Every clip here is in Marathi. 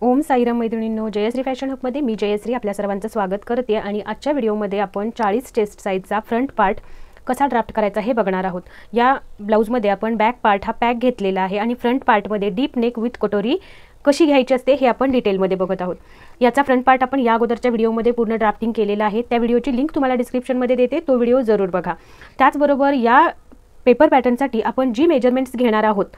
ओम साईराम मैत्रिणींनो, जयश्री फॅशन हबमध्ये मी जयश्री आपल्या सर्वांचं स्वागत करते आणि आजच्या व्हिडिओमध्ये आपण 40 चेस्ट साईजचा फ्रंट पार्ट कसा ड्राफ्ट करायचा हे बघणार आहोत। या ब्लाउजमध्ये आपण बॅक पार्ट हा पॅक घेतलेला आहे आणि फ्रंट पार्टमध्ये डीप नेक विथ कटोरी कशी घ्यायची असते हे आपण डिटेलमध्ये बघत आहोत। याचा फ्रंट पार्ट आपण या अगोदरच्या व्हिडिओमध्ये पूर्ण ड्राफ्टिंग केलेला आहे, त्या व्हिडिओची लिंक तुम्हाला डिस्क्रिप्शनमध्ये देते, तो व्हिडिओ जरूर बघा। त्याचबरोबर या पेपर पॅटर्नसाठी आपण जी मेजरमेंट्स घेणार आहोत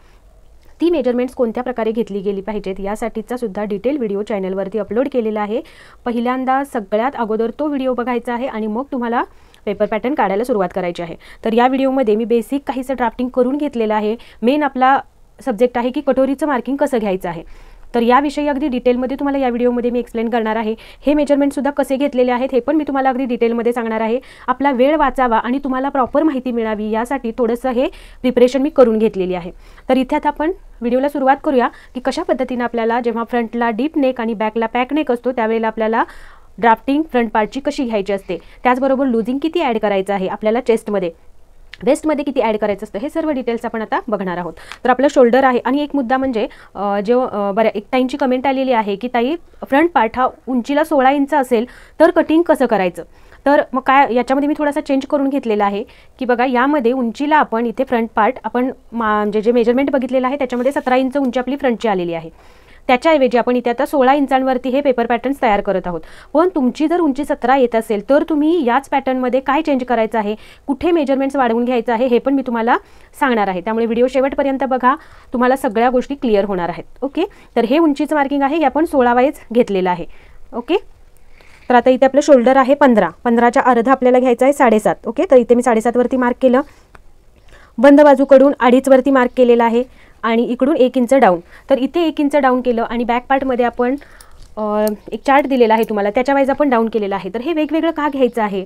ती मेजरमेंट्स कोणत्या प्रकारे घेतली गेली पाहिजेत यासाठीचा सुद्धा डिटेल व्हिडिओ चॅनलवरती अपलोड केलेला आहे। पहिल्यांदा सगळ्यात अगोदर तो व्हिडिओ बघायचा आहे आणि मग तुम्हाला पेपर पॅटर्न काढायला सुरुवात करायची आहे। तर या व्हिडिओमध्ये मी बेसिक काहीसं ड्राफ्टिंग करून घेतलेलं आहे। मेन आपला सब्जेक्ट आहे की कटोरीचं मार्किंग कसं घ्यायचं आहे, तर याविषयी अगदी डिटेलमध्ये तुम्हाला या व्हिडिओमध्ये मी एक्सप्लेन करणार आहे। हे मेजरमेंट सुद्धा कसे घेतलेले आहेत हे पण मी तुम्हाला अगदी डिटेलमध्ये सांगणार आहे। आपला वेळ वाचावा आणि तुम्हाला प्रॉपर माहिती मिळावी यासाठी थोडंसं हे प्रिपरेशन मी करून घेतलेली आहे। तर इथे आता आपण व्हिडिओला सुरुवात करूया की कशा पद्धतीने आपल्याला जेव्हा फ्रंटला डीप नेक आणि बॅकला पॅक नेक असतो त्यावेळेला आपल्याला ड्राफ्टिंग फ्रंट पार्टची कशी घ्यायची असते, त्याचबरोबर लूजिंग किती ॲड करायचं आहे आपल्याला चेस्टमध्ये, वेस्टमध्ये किती ॲड करायचं असतं हे सर्व डिटेल्स आपण आता बघणार आहोत। तर आपलं शोल्डर आहे आणि एक मुद्दा म्हणजे बरं, एक ताईंची कमेंट आलेली आहे की ताई फ्रंट पार्ट हा उंचीला 16 इंच असेल तर कटिंग कसं करायचं। तर मग काय याच्यामध्ये मी थोडासा चेंज करून घेतलेला आहे की बघा यामध्ये उंचीला आपण इथे फ्रंट पार्ट आपण म्हणजे जे मेजरमेंट बघितलेलं आहे त्याच्यामध्ये 17 इंच उंची आपली फ्रंटची आलेली आहे, त्याच्याऐवजी आपण इथे आता 16 इंचांवरती हे पेपर पॅटर्न्स तयार करत आहोत। पण तुमची जर उंची 17 येत असेल तर तुम्ही याच पॅटर्नमध्ये काय चेंज करायचं आहे, कुठे मेजरमेंट्स वाढवून घ्यायचं आहे हे पण मी तुम्हाला सांगणार आहे। त्यामुळे व्हिडिओ शेवटपर्यंत बघा, तुम्हाला सगळ्या गोष्टी क्लिअर होणार आहेत। ओके, तर हे उंचीचं मार्किंग आहे, हे आपण 16 वाईज घेतलेलं आहे। ओके, तर आता इथे आपलं शोल्डर आहे 15च्या अर्धा आपल्याला घ्यायचं आहे 7.5। ओके, तर इथे मी 7.5 वरती मार्क केलं, बंद बाजूकडून 2.5 वरती मार्क केलेला आहे आणि इकडून 1 इंच डाऊन, तर इथे 1 इंच डाऊन केलं आणि बॅक पार्टमध्ये आपण एक चार्ट दिलेला आहे तुम्हाला, त्याच्या वाईज आपण डाऊन केलेला आहे। तर हे वेगवेगळं का घ्यायचं आहे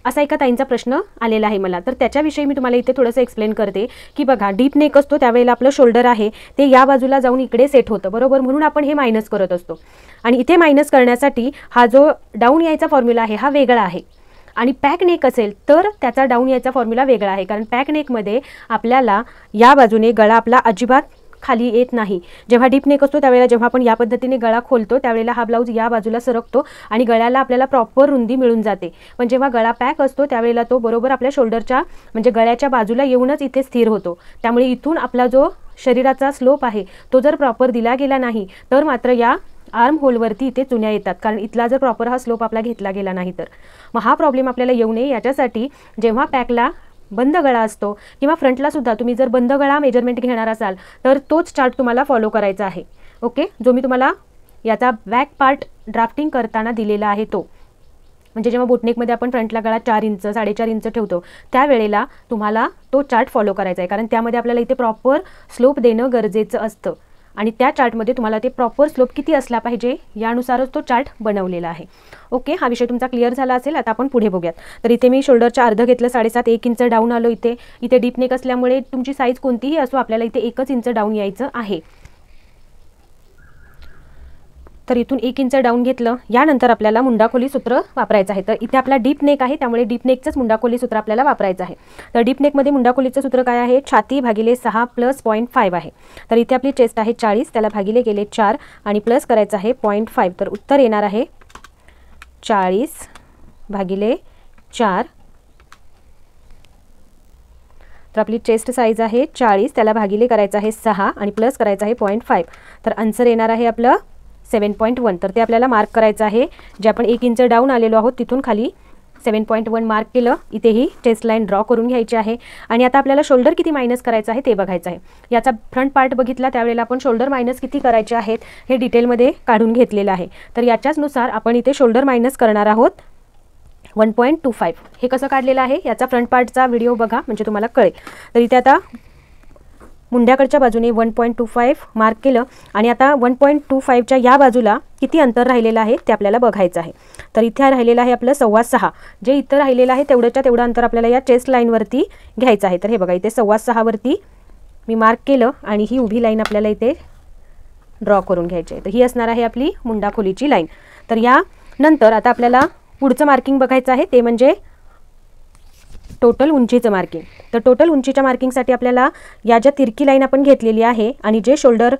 असा एका ताईंचा प्रश्न आलेला आहे मला, तर त्याच्याविषयी मी तुम्हाला इथे थोडंसं एक्सप्लेन करते की बघा डीप नेक असतो त्यावेळेला आपलं शोल्डर आहे ते या बाजूला जाऊन इकडे सेट होतं बरोबर, म्हणून आपण हे मायनस करत असतो आणि इथे मायनस करण्यासाठी हा जो डाऊन यायचा फॉर्म्युला आहे हा वेगळा आहे आणि पॅक नेक असेल तर त्याचा डाऊन यायचा फॉर्म्युला वेगळा आहे, कारण पॅक नेकमध्ये आपल्याला या बाजूने गळा आपला अजिबात खाली येत नाही। जेव्हा डीप नेक असतो त्यावेळेला जेव्हा आपण या पद्धतीने गळा खोलतो त्यावेळेला हा ब्लाऊज या बाजूला सरकतो आणि गळ्याला आपल्याला प्रॉपर रुंदी मिळून जाते, पण जेव्हा गळा पॅक असतो त्यावेळेला तो बरोबर आपल्या शोल्डरच्या म्हणजे गळ्याच्या बाजूला येऊनच इथे स्थिर होतो। त्यामुळे इथून आपला जो शरीराचा स्लोप आहे तो जर प्रॉपर दिला गेला नाही तर मात्र या आर्म होलवरती इथे चुन्या येतात, कारण इथला जर प्रॉपर हा स्लोप आपला घेतला गेला नाही तर मग हा प्रॉब्लेम आपल्याला येऊ नये याच्यासाठी जेव्हा पॅकला बंद गळा असतो किंवा फ्रंटला सुद्धा तुम्ही जर बंद गळा मेजरमेंट घेणार असाल तर तोच चार्ट तुम्हाला फॉलो करायचा आहे। ओके, जो मी तुम्हाला याचा बॅक पार्ट ड्राफ्टिंग करताना दिलेला आहे तो, म्हणजे जेव्हा बोटनेकमध्ये आपण फ्रंटला गळा 4 इंच 4.5 इंच ठेवतो त्यावेळेला तुम्हाला तो चार्ट फॉलो करायचा आहे, कारण त्यामध्ये आपल्याला इथे प्रॉपर स्लोप देणं गरजेचं असतं आणि त्या चार्टमध्ये तुम्हाला ते प्रॉपर स्लोप किती असला पाहिजे यानुसारच तो चार्ट बनवलेला आहे। ओके, हा विषय तुमचा क्लिअर झाला असेल। आता आपण पुढे बघूयात। तर इथे मी शोल्डरच्या अर्ध घेतलं 7.5, 1 इंच डाऊन आलो इथे डीप नेक असल्यामुळे तुमची साईज कोणतीही असो आपल्याला इथे 1 इंच डाऊन यायचं आहे। तर इथून 1 इंच डाऊन घेतलं, यानंतर आपल्याला मुंडाखोली सूत्र वापरायचं आहे। तर इथे आपला डीप नेक आहे त्यामुळे डीप नेकचंच मुंडाखोली सूत्र आपल्याला वापरायचं आहे। तर डीप नेकमध्ये मुंडाखोलीचं सूत्र काय आहे, छाती भागिले 6 प्लस 0.5 आहे। तर इथे आपली चेस्ट आहे 40, त्याला भागिले गेले 4 आणि प्लस करायचं आहे 0.5, तर उत्तर येणार आहे 40 भागिले 4। तर आपली चेस्ट साईज आहे 40, त्याला भागिले करायचं आहे 6 आणि प्लस करायचं आहे 0.5, तर आन्सर येणार आहे आपलं 7.1। तर ते आपल्याला मार्क करायचं आहे, जे आपण 1 इंच डाऊन आलेलो आहोत तिथून खाली 7.1 मार्क केलं, इथेही चेस्ट लाईन ड्रॉ करून घ्यायची आहे। आणि आता आपल्याला शोल्डर किती मायनस करायचं आहे ते बघायचं आहे। याचा फ्रंट पार्ट बघितला त्यावेळेला आपण शोल्डर मायनस किती करायचे आहेत हे डिटेलमध्ये काढून घेतलेलं आहे, तर याच्याचनुसार आपण इथे शोल्डर मायनस करणार आहोत 1.25। हे कसं काढलेलं आहे याचा फ्रंट पार्टचा व्हिडिओ बघा म्हणजे तुम्हाला कळेल। तर इथे आता मुंड्याकडच्या बाजूने 1.25 मार्क केलं आणि आता 1.25च्या या बाजूला किती अंतर राहिलेलं आहे ते आपल्याला बघायचं आहे। तर इथे राहिलेलं आहे आपलं 6.25, जे इथं राहिलेलं आहे तेवढं अंतर आपल्याला या चेस्ट लाईनवरती घ्यायचं आहे। तर हे बघा इथे 6.25 वरती मी मार्क केलं आणि ही उभी लाईन आपल्याला इथे ड्रॉ करून घ्यायची आहे। तर ही असणार आहे आपली मुंडाखोलीची लाईन। तर यानंतर आता आपल्याला पुढचं मार्किंग बघायचं आहे ते म्हणजे टोटल उंचीचं मार्किंग। तर टोटल उंचीच्या मार्किंगसाठी आपल्याला या ज्या तिरकी लाईन आपण घेतलेली आहे आणि जे शोल्डर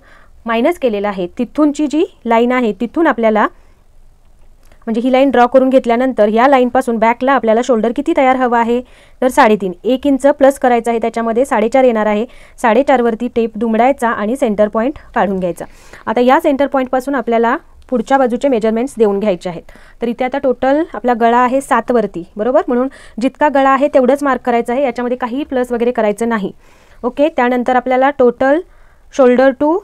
मायनस केलेलं आहे तिथूनची जी लाईन आहे तिथून आपल्याला म्हणजे ही लाईन ड्रॉ करून घेतल्यानंतर या लाईनपासून बॅकला आपल्याला शोल्डर किती तयार हवा आहे तर 3.5 1 इंच प्लस करायचं आहे, त्याच्यामध्ये 4.5 येणार आहे. 4.5 वरती टेप दुमडायचा आणि सेंटर पॉईंट काढून घ्यायचा. आता या सेंटर पॉईंटपासून आपल्याला पुढच्या बाजूचे मेजरमेंट्स देऊन घ्यायचे आहेत. तर इथे आता टोटल आपला गळा आहे 7 वरती, बरोबर, म्हणून जितका गळा आहे तेवढंच मार्क करायचं आहे, याच्यामध्ये काही प्लस वगैरे करायचं नाही. ओके, त्यानंतर आपल्याला टोटल शोल्डर टू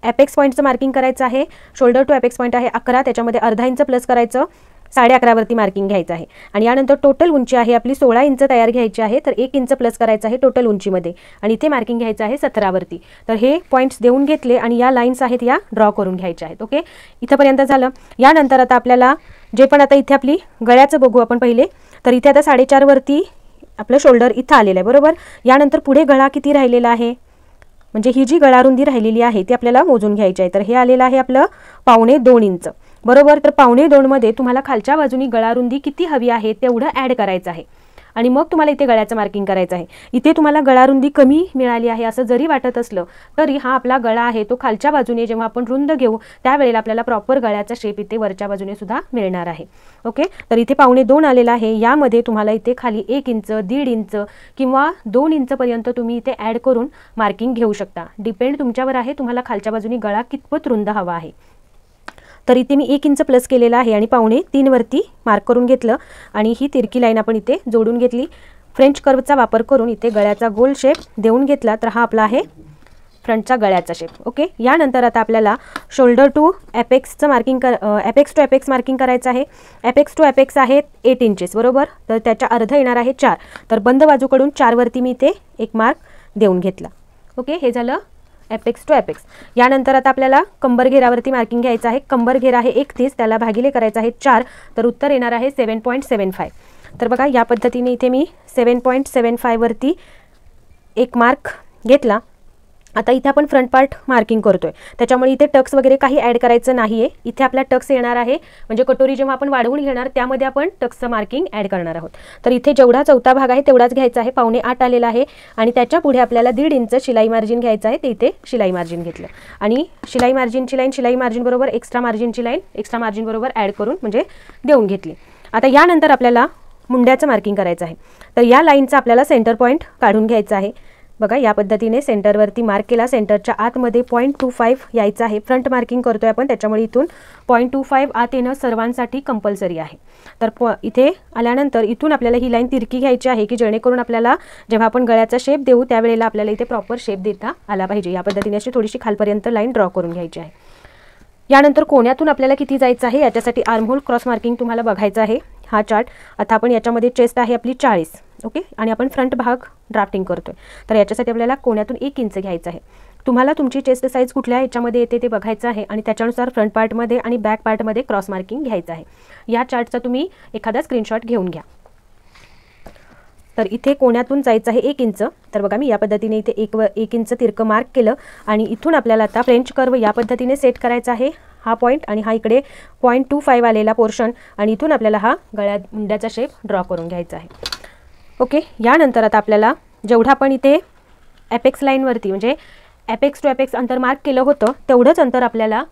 एपेक्स पॉईंटचं मार्किंग करायचं आहे. शोल्डर टू एपेक्स पॉईंट आहे 11, त्याच्यामध्ये अर्धा इंच प्लस करायचं, 11.5 वरती मार्किंग घ्यायचं आहे. आणि यानंतर टोटल उंची आहे आपली 16 इंच तयार घ्यायची आहे, तर 1 इंच प्लस करायचं आहे टोटल उंचीमध्ये आणि इथे मार्किंग घ्यायचं आहे 17 वरती. तर हे पॉईंट्स देऊन घेतले आणि या लाईन्स आहेत या ड्रॉ करून घ्यायच्या आहेत. ओके, इथंपर्यंत झालं. यानंतर आता आपल्याला जे पण आता इथे आपली गळ्याचं बघू आपण पहिले. तर इथे आता 4.5 वरती आपलं शोल्डर इथं आलेलं आहे, बरोबर. यानंतर पुढे गळा किती राहिलेला आहे, म्हणजे ही जी गळारुंदी राहिलेली आहे ती आपल्याला मोजून घ्यायची आहे. तर हे आलेलं आहे आपलं 1.25 इंच, बरोबर. तर 1.25 मध्ये तुम्हाला खालच्या बाजूनी गळारुंदी किती हवी आहे तेवढं ॲड करायचं आहे आणि मग तुम्हाला इथे गळ्याचं मार्किंग करायचं आहे. इथे तुम्हाला गळारुंदी कमी मिळाली आहे असं जरी वाटत असलं तरी हा आपला गळा आहे तो खालच्या बाजूने जेव्हा आपण रुंद घेऊ त्यावेळेला आपल्याला प्रॉपर गळ्याचा शेप इथे वरच्या बाजूने सुद्धा मिळणार आहे. ओके, तर इथे 1.25 आलेला आहे. यामध्ये तुम्हाला इथे खाली 1 इंच 1.5 इंच किंवा 2 इंचपर्यंत तुम्ही इथे ॲड करून मार्किंग घेऊ शकता. डिपेंड तुमच्यावर आहे तुम्हाला खालच्या बाजूने गळा कितपत रुंद हवा आहे. तर इथे मी 1 इंच प्लस केलेला आहे आणि 2.25 वरती मार्क करून घेतलं आणि ही तिरकी लाईन आपण इथे जोडून घेतली. फ्रेंच कर्वचा वापर करून इथे गळ्याचा गोल शेप देऊन घेतला. तर हा आपला आहे फ्रंटचा गळ्याचा शेप. ओके, यानंतर आता आपल्याला शोल्डर टू एपेक्सचं marking apex to apex marking करायचं आहे. एपेक्स टू एपेक्स आहे 8 इंचेस, बरोबर. तर त्याच्या अर्ध येणार आहे 4. तर बंद बाजूकडून 4 वरती मी इथे एक मार्क देऊन घेतला. ओके, हे झालं एपेक्स टू एपेक्स. यानंतर आता आपल्याला कंबर घेरावरती मार्किंग घ्यायचं आहे. कंबर घेरा आहे 31, त्याला भागिले करायचं आहे 4, तर उत्तर येणार आहे 7.75. तर बघा या पद्धतीने इथे मी 7.75 वरती एक मार्क घेतला. आता इथे आपण फ्रंट पार्ट मार्किंग करतोय, त्याच्यामुळे इथे टक्स वगैरे काही ॲड करायचं नाही आहे. इथे आपला टक्स येणार आहे, म्हणजे कटोरी जेव्हा आपण वाढवून घेणार त्यामध्ये आपण टक्सचं मार्किंग ॲड करणार आहोत. तर इथे जेवढा चौथा भाग आहे तेवढाच घ्यायचा आहे. 7.25 आलेला आहे आणि त्याच्या पुढे आपल्याला 1.5 इंच शिलाई मार्जिन घ्यायचं आहे. ते इथे शिलाई मार्जिन घेतलं आणि शिलाई मार्जिनची लाईन शिलाई मार्जिन बरोबर एक्स्ट्रा मार्जिनची लाईन एक्स्ट्रा मार्जिन बरोबर ॲड करून म्हणजे देऊन घेतली. आता यानंतर आपल्याला मुंड्याचं मार्किंग करायचं आहे. तर या लाईनचा आपल्याला सेंटर पॉईंट काढून घ्यायचा आहे. बघा या पद्धतीने सेंटरवरती मार्क केला. सेंटरच्या आतमध्ये 0.25 यायचं आहे. फ्रंट मार्किंग करतोय आपण, त्याच्यामुळे इथून 0.25 आत येणं सर्वांसाठी कंपल्सरी आहे. तर इथे आल्यानंतर इथून आपल्याला ही लाईन तिरकी घ्यायची आहे की जेणेकरून आपल्याला जेव्हा आपण गळ्याचा शेप देऊ त्यावेळेला आपल्याला इथे प्रॉपर शेप देता आला पाहिजे. या पद्धतीने अशी थोडीशी खालपर्यंत लाईन ड्रॉ करून घ्यायची आहे. यानंतर कोण्यातून आपल्याला किती जायचं आहे याच्यासाठी आर्महोल क्रॉस मार्किंग तुम्हाला बघायचं आहे. हा चार्ट आता आपण याच्यामध्ये चेस्ट आहे आपली 40. ओके, आणि आपण फ्रंट भाग ड्राफ्टिंग करतोय. तर याच्यासाठी आपल्याला कोण्यातून 1 इंच घ्यायचं आहे. तुम्हाला तुमची चेस्ट साईज कुठल्या याच्यामध्ये येते ते बघायचं आहे आणि त्याच्यानुसार फ्रंट पार्टमध्ये आणि बॅक पार्टमध्ये क्रॉस मार्किंग घ्यायचं आहे. या चार्टचा तुम्ही एखादा स्क्रीनशॉट घेऊन घ्या. तर इथे कोण्यातून जायचं आहे 1 इंच. तर बघा मी या पद्धतीने इथे 1 इंच तिरकं मार्क केलं आणि इथून आपल्याला आता फ्रेंच कर्व या पद्धतीने सेट करायचा आहे. हा पॉईंट आणि हा इकडे 0.25 आलेला पोर्शन आणि इथून आपल्याला हा मुंड्याचा शेप ड्रॉ करून घ्यायचा आहे. ओके, यानंतर आता आपल्याला जेवढा आपण इथे एपेक्स लाईनवरती म्हणजे एपेक्स टू एपेक्स अंतर मार्क केलं होतं तेवढंच अंतर आपल्याला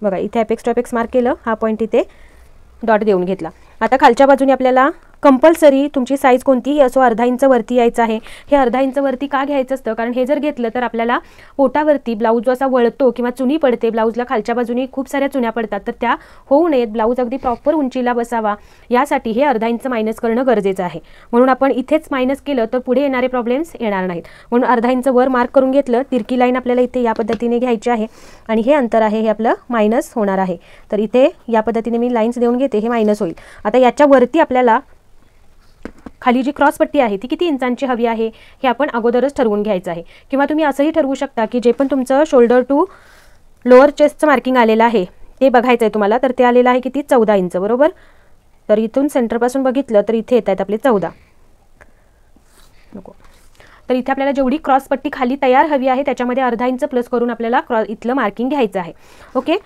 बघा इथे एपेक्स टू एपेक्स मार्क केलं. हा पॉईंट इथे डॉट देऊन घेतला. आता खालच्या बाजूने आपल्याला कंपल्सरी तुमची साईज कोणतीही असो अर्धा इंच वरती यायचं आहे. हे अर्धा इंच वरती का घ्यायचं असतं, कारण हे जर घेतलं तर आपल्याला पोटावरती ब्लाऊज जो असा वळतो किंवा चुनी पडते, ब्लाऊजला खालच्या बाजूने खूप साऱ्या चुन्या पडतात, तर त्या होऊ नयेत, ब्लाऊज अगदी प्रॉपर उंचीला बसावा यासाठी हे अर्धा इंच मायनस करणं गरजेचं आहे. म्हणून आपण इथेच मायनस केलं तर पुढे येणारे प्रॉब्लेम्स येणार नाहीत. म्हणून अर्धा इंच वर मार्क करून घेतलं. तिरकी लाईन आपल्याला इथे या पद्धतीने घ्यायची आहे आणि हे अंतर आहे हे आपलं मायनस होणार आहे. तर इथे या पद्धतीने मी लाईन्स देऊन घेते, हे मायनस होईल. आता याच्या वरती आपल्याला खाली जी क्रॉस पट्टी आहे ती किती इंचांची हवी आहे हे आपण अगोदरच ठरवून घ्यायचं आहे. किंवा तुम्ही असंही ठरवू शकता की जे पण तुमचं शोल्डर टू लोअर चेस्टचं मार्किंग आलेलं आहे ते बघायचं आहे तुम्हाला. तर ते आलेलं आहे किती 14 इंच, बरोबर. तर इथून सेंटरपासून बघितलं तर इथे येत आहेत आपले 14. तर इथे आपल्याला जेवढी क्रॉस पट्टी खाली तयार हवी आहे त्याच्यामध्ये अर्धा इंच प्लस करून आपल्याला इथलं मार्किंग घ्यायचं आहे. ओके,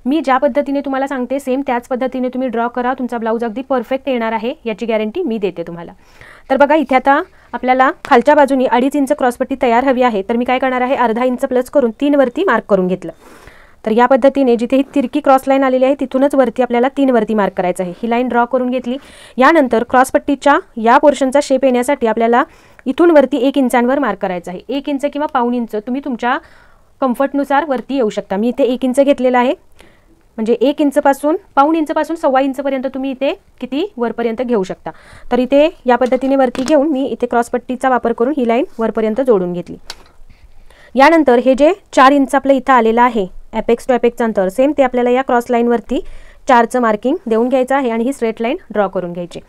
मी ज्या पद्धतीने तुम्हाला सांगते सेम त्याच पद्धतीने तुम्ही ड्रॉ करा, तुमचा ब्लाऊज अगदी परफेक्ट येणार आहे, याची गॅरंटी मी देते तुम्हाला। तर बघा इथे आता आपल्याला खालच्या बाजूनी 2.5 इंच क्रॉसपट्टी तयार हवी आहे, तर मी काय करणार आहे, अर्धा इंच प्लस करून 3 वरती मार्क करून घेतलं। तर या पद्धतीने जिथे ही तिरकी क्रॉस लाईन आलेली आहे तिथूनच वरती आपल्याला 3 वरती मार्क करायचं आहे। ही लाईन ड्रॉ करून घेतली। यानंतर क्रॉसपट्टीच्या या पोर्शनचा शेप येण्यासाठी आपल्याला इथून वरती 1 इंचांवर मार्क करायचं आहे। 1 इंच किंवा पाऊण इंच तुम्ही तुमच्या कम्फर्टनुसार वरती येऊ शकता। मी इथे 1 इंच घेतलेला आहे, म्हणजे 1 इंचपासून पाऊण इंचपासून 1.25 इंचपर्यंत तुम्ही इथे किती वरपर्यंत घेऊ शकता। तर इथे या पद्धतीने वरती घेऊन मी इथे क्रॉसपट्टीचा वापर करून ही लाईन वरपर्यंत जोडून घेतली। यानंतर हे जे 4 इंच आपलं इथं आलेलं आहे एपेक्स टू एपेक्सचं अंतर, सेम ते आपल्याला या क्रॉस लाईनवरती 4चं मार्किंग देऊन घ्यायचं आहे आणि ही स्ट्रेट लाईन ड्रॉ करून घ्यायची।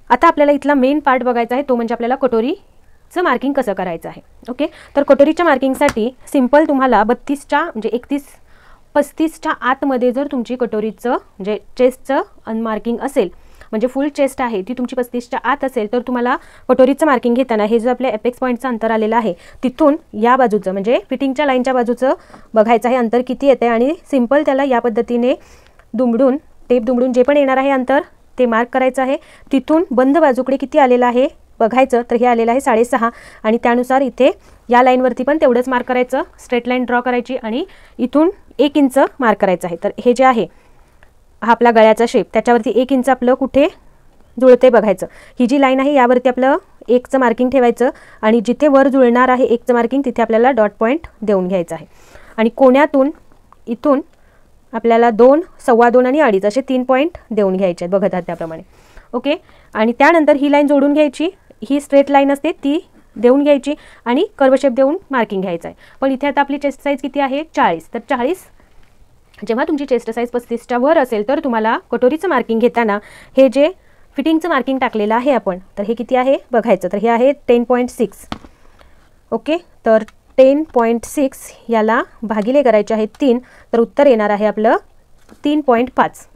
आता आपल्याला इथला मेन पार्ट बघायचा आहे, तो म्हणजे आपल्याला कटोरीचं मार्किंग कसं करायचं आहे। ओके, तर कटोरीच्या मार्किंगसाठी सिंपल तुम्हाला 32च्या म्हणजे 35च्या आतमध्ये जर तुमची कटोरीचं म्हणजे चेस्टचं अनमार्किंग असेल, म्हणजे फुल चेस्ट आहे ती तुमची 35च्या आत असेल, तर तुम्हाला कटोरीचं मार्किंग घेताना हे जो आपल्या एपेक्स पॉईंटचं अंतर आलेलं आहे तिथून या बाजूचं म्हणजे फिटिंगच्या लाईनच्या बाजूचं बघायचं आहे अंतर किती येते आणि सिंपल त्याला या पद्धतीने दुमडून टेप दुमडून जे पण येणार आहे अंतर ते मार्क करायचं आहे। तिथून बंद बाजूकडे किती आलेलं आहे बघायचं, तर हे आलेलं आहे 6.5 आणि त्यानुसार इथे या लाईनवरती पण तेवढंच मार्क करायचं, स्ट्रेट लाईन ड्रॉ करायची आणि इथून 1 इंच मार्क करायचं आहे। तर हे जे आहे हा आपला गळ्याचा शेप, त्याच्यावरती 1 इंच आपलं कुठे जुळते बघायचं। ही जी लाईन आहे यावरती आपलं 1चं मार्किंग ठेवायचं आणि जिथे वर जुळणार आहे 1चं मार्किंग तिथे आपल्याला डॉट पॉईंट देऊन घ्यायचं आहे आणि कोण्यातून इथून आपल्याला 2, 2.25 आणि 2.5 असे 3 पॉईंट देऊन घ्यायचे आहेत बघत आहात त्याप्रमाणे। ओके, आणि त्यानंतर ही लाईन जोडून घ्यायची, ही स्ट्रेट लाईन असते ती देऊन घ्यायची आणि कर्व शेप देऊन मार्किंग घ्यायचं आहे। पण इथे आता आपली चेस्ट साईज किती आहे 40, तर 40 जेव्हा तुमची चेस्ट साईज 35च्या वर असेल तर तुम्हाला कटोरीचं मार्किंग घेताना हे जे फिटिंगचं मार्किंग टाकलेलं आहे आपण, तर हे किती आहे बघायचं, तर हे आहे 10.6। ओके, तर 10.6 याला भागिले करायचे आहे 3, तर उत्तर येणार आहे आपलं 3.5।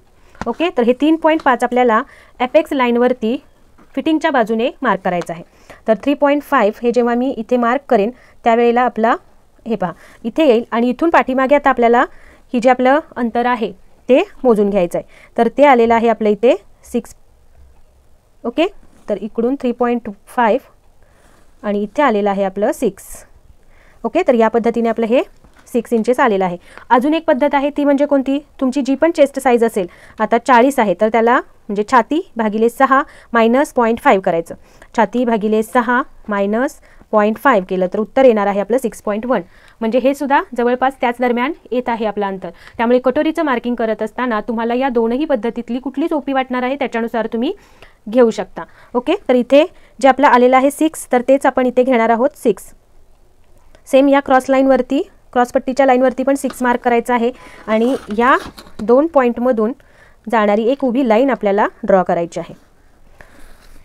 ओके, तर हे 3.5 आपल्याला एपेक्स लाईनवरती फिटिंगच्या बाजूने मार्क करायचं आहे। तर 3.5 हे जेव्हा मी इथे मार्क करेन त्यावेळेला आपला हे पहा इथे येईल आणि इथून पाठीमागे आता आपल्याला ही जे आपलं अंतर आहे ते मोजून घ्यायचं आहे, तर ते आलेलं आहे आपलं इथे 6। ओके, तर इकडून 3.5 आणि इथे आलेलं आहे आपलं 6। ओके, तर या पद्धतीने आपलं हे 6 इंचेस आलेलं आहे। अजून एक पद्धत आहे ती म्हणजे कोणती, तुमची जी पण चेस्ट साईज असेल आता 40 आहे तर त्याला म्हणजे छाती भागिले 6 मायनस 0.5 करायचं, छाती भागिले 6 मायनस 0.5 केलं तर उत्तर येणार आहे आपलं 6.1। म्हणजे हे सुद्धा जवळपास त्याच दरम्यान येत आहे आपलं अंतर। त्यामुळे कटोरीचं मार्किंग करत असताना तुम्हाला या दोनही पद्धतीतली कुठली सोपी वाटणार आहे त्याच्यानुसार तुम्ही घेऊ शकता। ओके, तर इथे जे आपलं आलेलं आहे 6, तर तेच आपण इथे घेणार आहोत 6। सेम या क्रॉस लाईनवरती क्रॉसपट्टीच्या लाईनवरती पण 6 मार्क करायचं आहे आणि या 2 पॉईंटमधून जाणारी एक उभी लाईन आपल्याला ड्रॉ करायची आहे।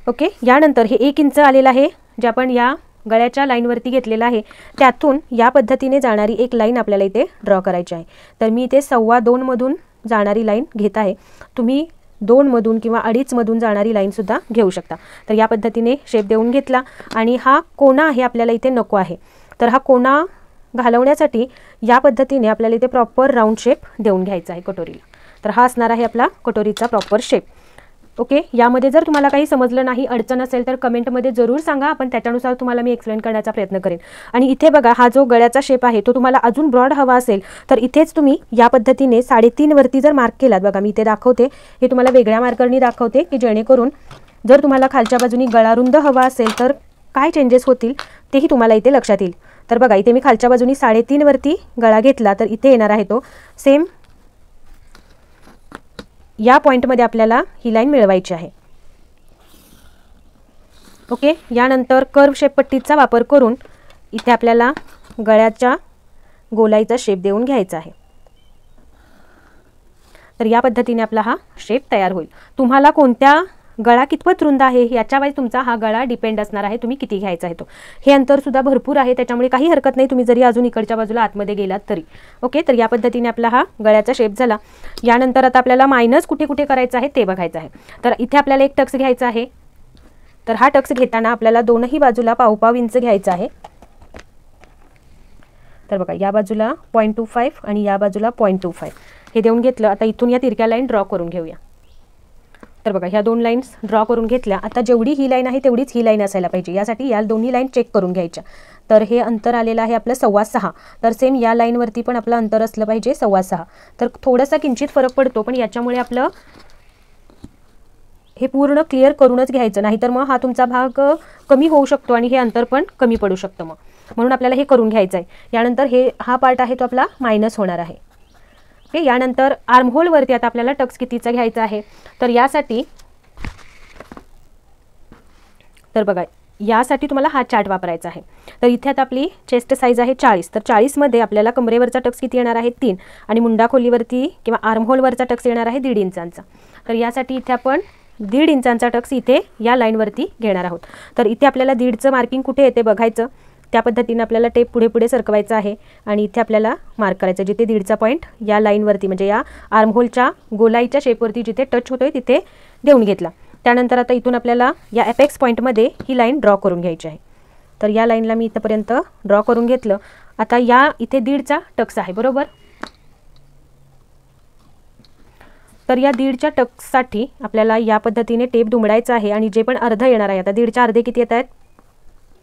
ओके, यानंतर हे 1 इंच आलेलं आहे जे आपण या गळ्याच्या लाईनवरती घेतलेलं आहे, त्यातून या पद्धतीने जाणारी एक लाईन आपल्याला इथे ड्रॉ करायची आहे। तर मी इथे 2.25 मधून जाणारी लाईन घेत आहे, तुम्ही 2 मधून किंवा 2.5 मधून जाणारी लाईनसुद्धा घेऊ शकता। तर या पद्धतीने शेप देऊन घेतला आणि हा कोना आहे आपल्याला इथे नको आहे, तर हा कोना घालवण्यासाठी या पद्धतीने आपल्याला इथे प्रॉपर राऊंड शेप देऊन घ्यायचा आहे कटोरीला। तर हा असणार आहे आपला कटोरीचा प्रॉपर शेप। ओके, यामध्ये जर तुम्हाला काही समजलं नाही, अडचण असेल तर कमेंटमध्ये जरूर सांगा, आपण त्याच्यानुसार तुम्हाला मी एक्सप्लेन करण्याचा प्रयत्न करेन। आणि इथे बघा हा जो गळ्याचा शेप आहे तो तुम्हाला अजून ब्रॉड हवा असेल तर इथेच तुम्ही या पद्धतीने 3.5 वरती जर मार्क केलात, बघा मी इथे दाखवते, हे तुम्हाला वेगळ्या मार्करनी दाखवते की जेणेकरून जर तुम्हाला खालच्या बाजूनी गळा रुंद हवा असेल तर काय चेंजेस होतील तेही तुम्हाला इथे लक्षात येईल। तर बघा इथे मी खालच्या बाजूनी 3.5 वरती गळा घेतला तर इथे येणार आहे तो सेम या पॉइंटमध्ये आपल्याला ही लाईन मिळवायची आहे। ओके, यानंतर कर्व शेप पट्टीचा वापर करून इथे आपल्याला गळ्याच्या गोलाईचा शेप देऊन घ्यायचा आहे। तर या पद्धतीने आपला हा शेप तयार होईल। तुम्हाला कोणत्या गळा कितपत रुंद आहे याच्यावर तुमचा हा गळा डिपेंड असणार आहे, तुम्ही किती घ्यायचा आहे तो। हे अंतर सुद्धा भरपूर आहे त्याच्यामुळे काही हरकत नाही तुम्ही जरी अजून इकडच्या बाजूला आतमध्ये गेलात तरी। ओके, तर या पद्धतीने आपला हा गळ्याचा शेप झाला। यानंतर आता आपल्याला मायनस कुठे कुठे करायचं आहे ते बघायचं आहे। तर इथे आपल्याला एक टक्स घ्यायचा आहे, तर हा टक्स घेताना आपल्याला दोनही बाजूला 1.5 इंच घ्यायचा आहे। तर बघा या बाजूला 0.25 आणि या बाजूला 0.25, हे देऊन घेतलं. आता इथून या तिरक्या लाईन ड्रॉ करून घेऊया. तर बघा ह्या 2 लाईन्स ड्रॉ करून घेतल्या. आता जेवढी ही लाईन आहे तेवढीच ही लाईन असायला पाहिजे. यासाठी या दोन्ही लाईन चेक करून घ्यायच्या. तर हे अंतर आलेलं आहे आपलं 6.25. तर सेम या लाईनवरती पण आपलं अंतर असलं पाहिजे 6.25. तर थोडासा किंचित फरक पडतो, पण याच्यामुळे आपलं हे पूर्ण क्लिअर करूनच घ्यायचं, नाहीतर मग हा तुमचा भाग कमी होऊ शकतो आणि हे अंतर पण कमी पडू शकतं. म्हणून आपल्याला हे करून घ्यायचं आहे. यानंतर हा पार्ट आहे तो आपला मायनस होणार आहे. ओके, यानंतर आर्महोलवरती आता आपल्याला टक्स कितीचा घ्यायचा आहे. तर यासाठी बघा, यासाठी तुम्हाला हा चार्ट वापरायचा आहे. तर इथे आता आपली चेस्ट साईज आहे 40. तर 40मध्ये आपल्याला कमरेवरचा टक्स किती येणार आहे 3 आणि मुंडा खोलीवरती किंवा आर्महोलवरचा टक्स येणार आहे 1.5 इंचांचा. तर यासाठी इथे आपण 1.5 इंचांचा टक्स इथे या लाईनवरती घेणार आहोत. तर इथे आपल्याला 1.5चं मार्किंग कुठे येते बघायचं. त्या पद्धतीने आपल्याला टेप पुढे पुढे सरकवायचा आहे आणि इथे आपल्याला मार्क करायचं, जिथे 1.5चा पॉईंट या लाईनवरती म्हणजे या आर्महोलच्या गोलाईच्या शेपवरती जिथे टच होतोय तिथे देऊन घेतला. त्यानंतर आता इथून आपल्याला या एपेक्स पॉईंटमध्ये ही लाईन ड्रॉ करून घ्यायची आहे. तर या लाईनला मी इथंपर्यंत ड्रॉ करून घेतलं. आता या इथे 1.5चा टक्स आहे बरोबर. तर या 1.5च्या टक्ससाठी आपल्याला या पद्धतीने टेप दुमडायचा आहे आणि जे पण अर्ध येणार आहे, आता 1.5च्या अर्धे किती येत आहेत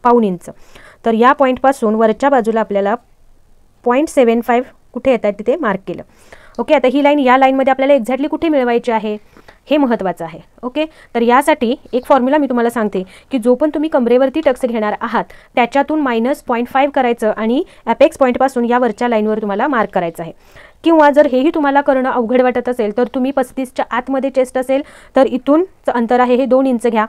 1.25 इंच. तर या पॉईंटपासून वरच्या बाजूला आपल्याला 0.75 कुठे येत आहेत तिथे मार्क केलं. ओके, आता ही लाईन या लाईनमध्ये आपल्याला एक्झॅक्टली कुठे मिळवायची आहे हे महत्त्वाचं आहे. ओके, तर यासाठी एक फॉर्म्युला मी तुम्हाला सांगते की जो पण तुम्ही कमरेवरती टक्स घेणार आहात त्याच्यातून -0.5 करायचं आणि ॲपेक्स पॉईंटपासून या वरच्या लाईनवर तुम्हाला मार्क करायचं आहे. किंवा जर हेही तुम्हाला करणं अवघड वाटत असेल तर तुम्ही 35च्या आतमध्ये चेस्ट असेल तर इथूनचं अंतर आहे हे 2 इंच घ्या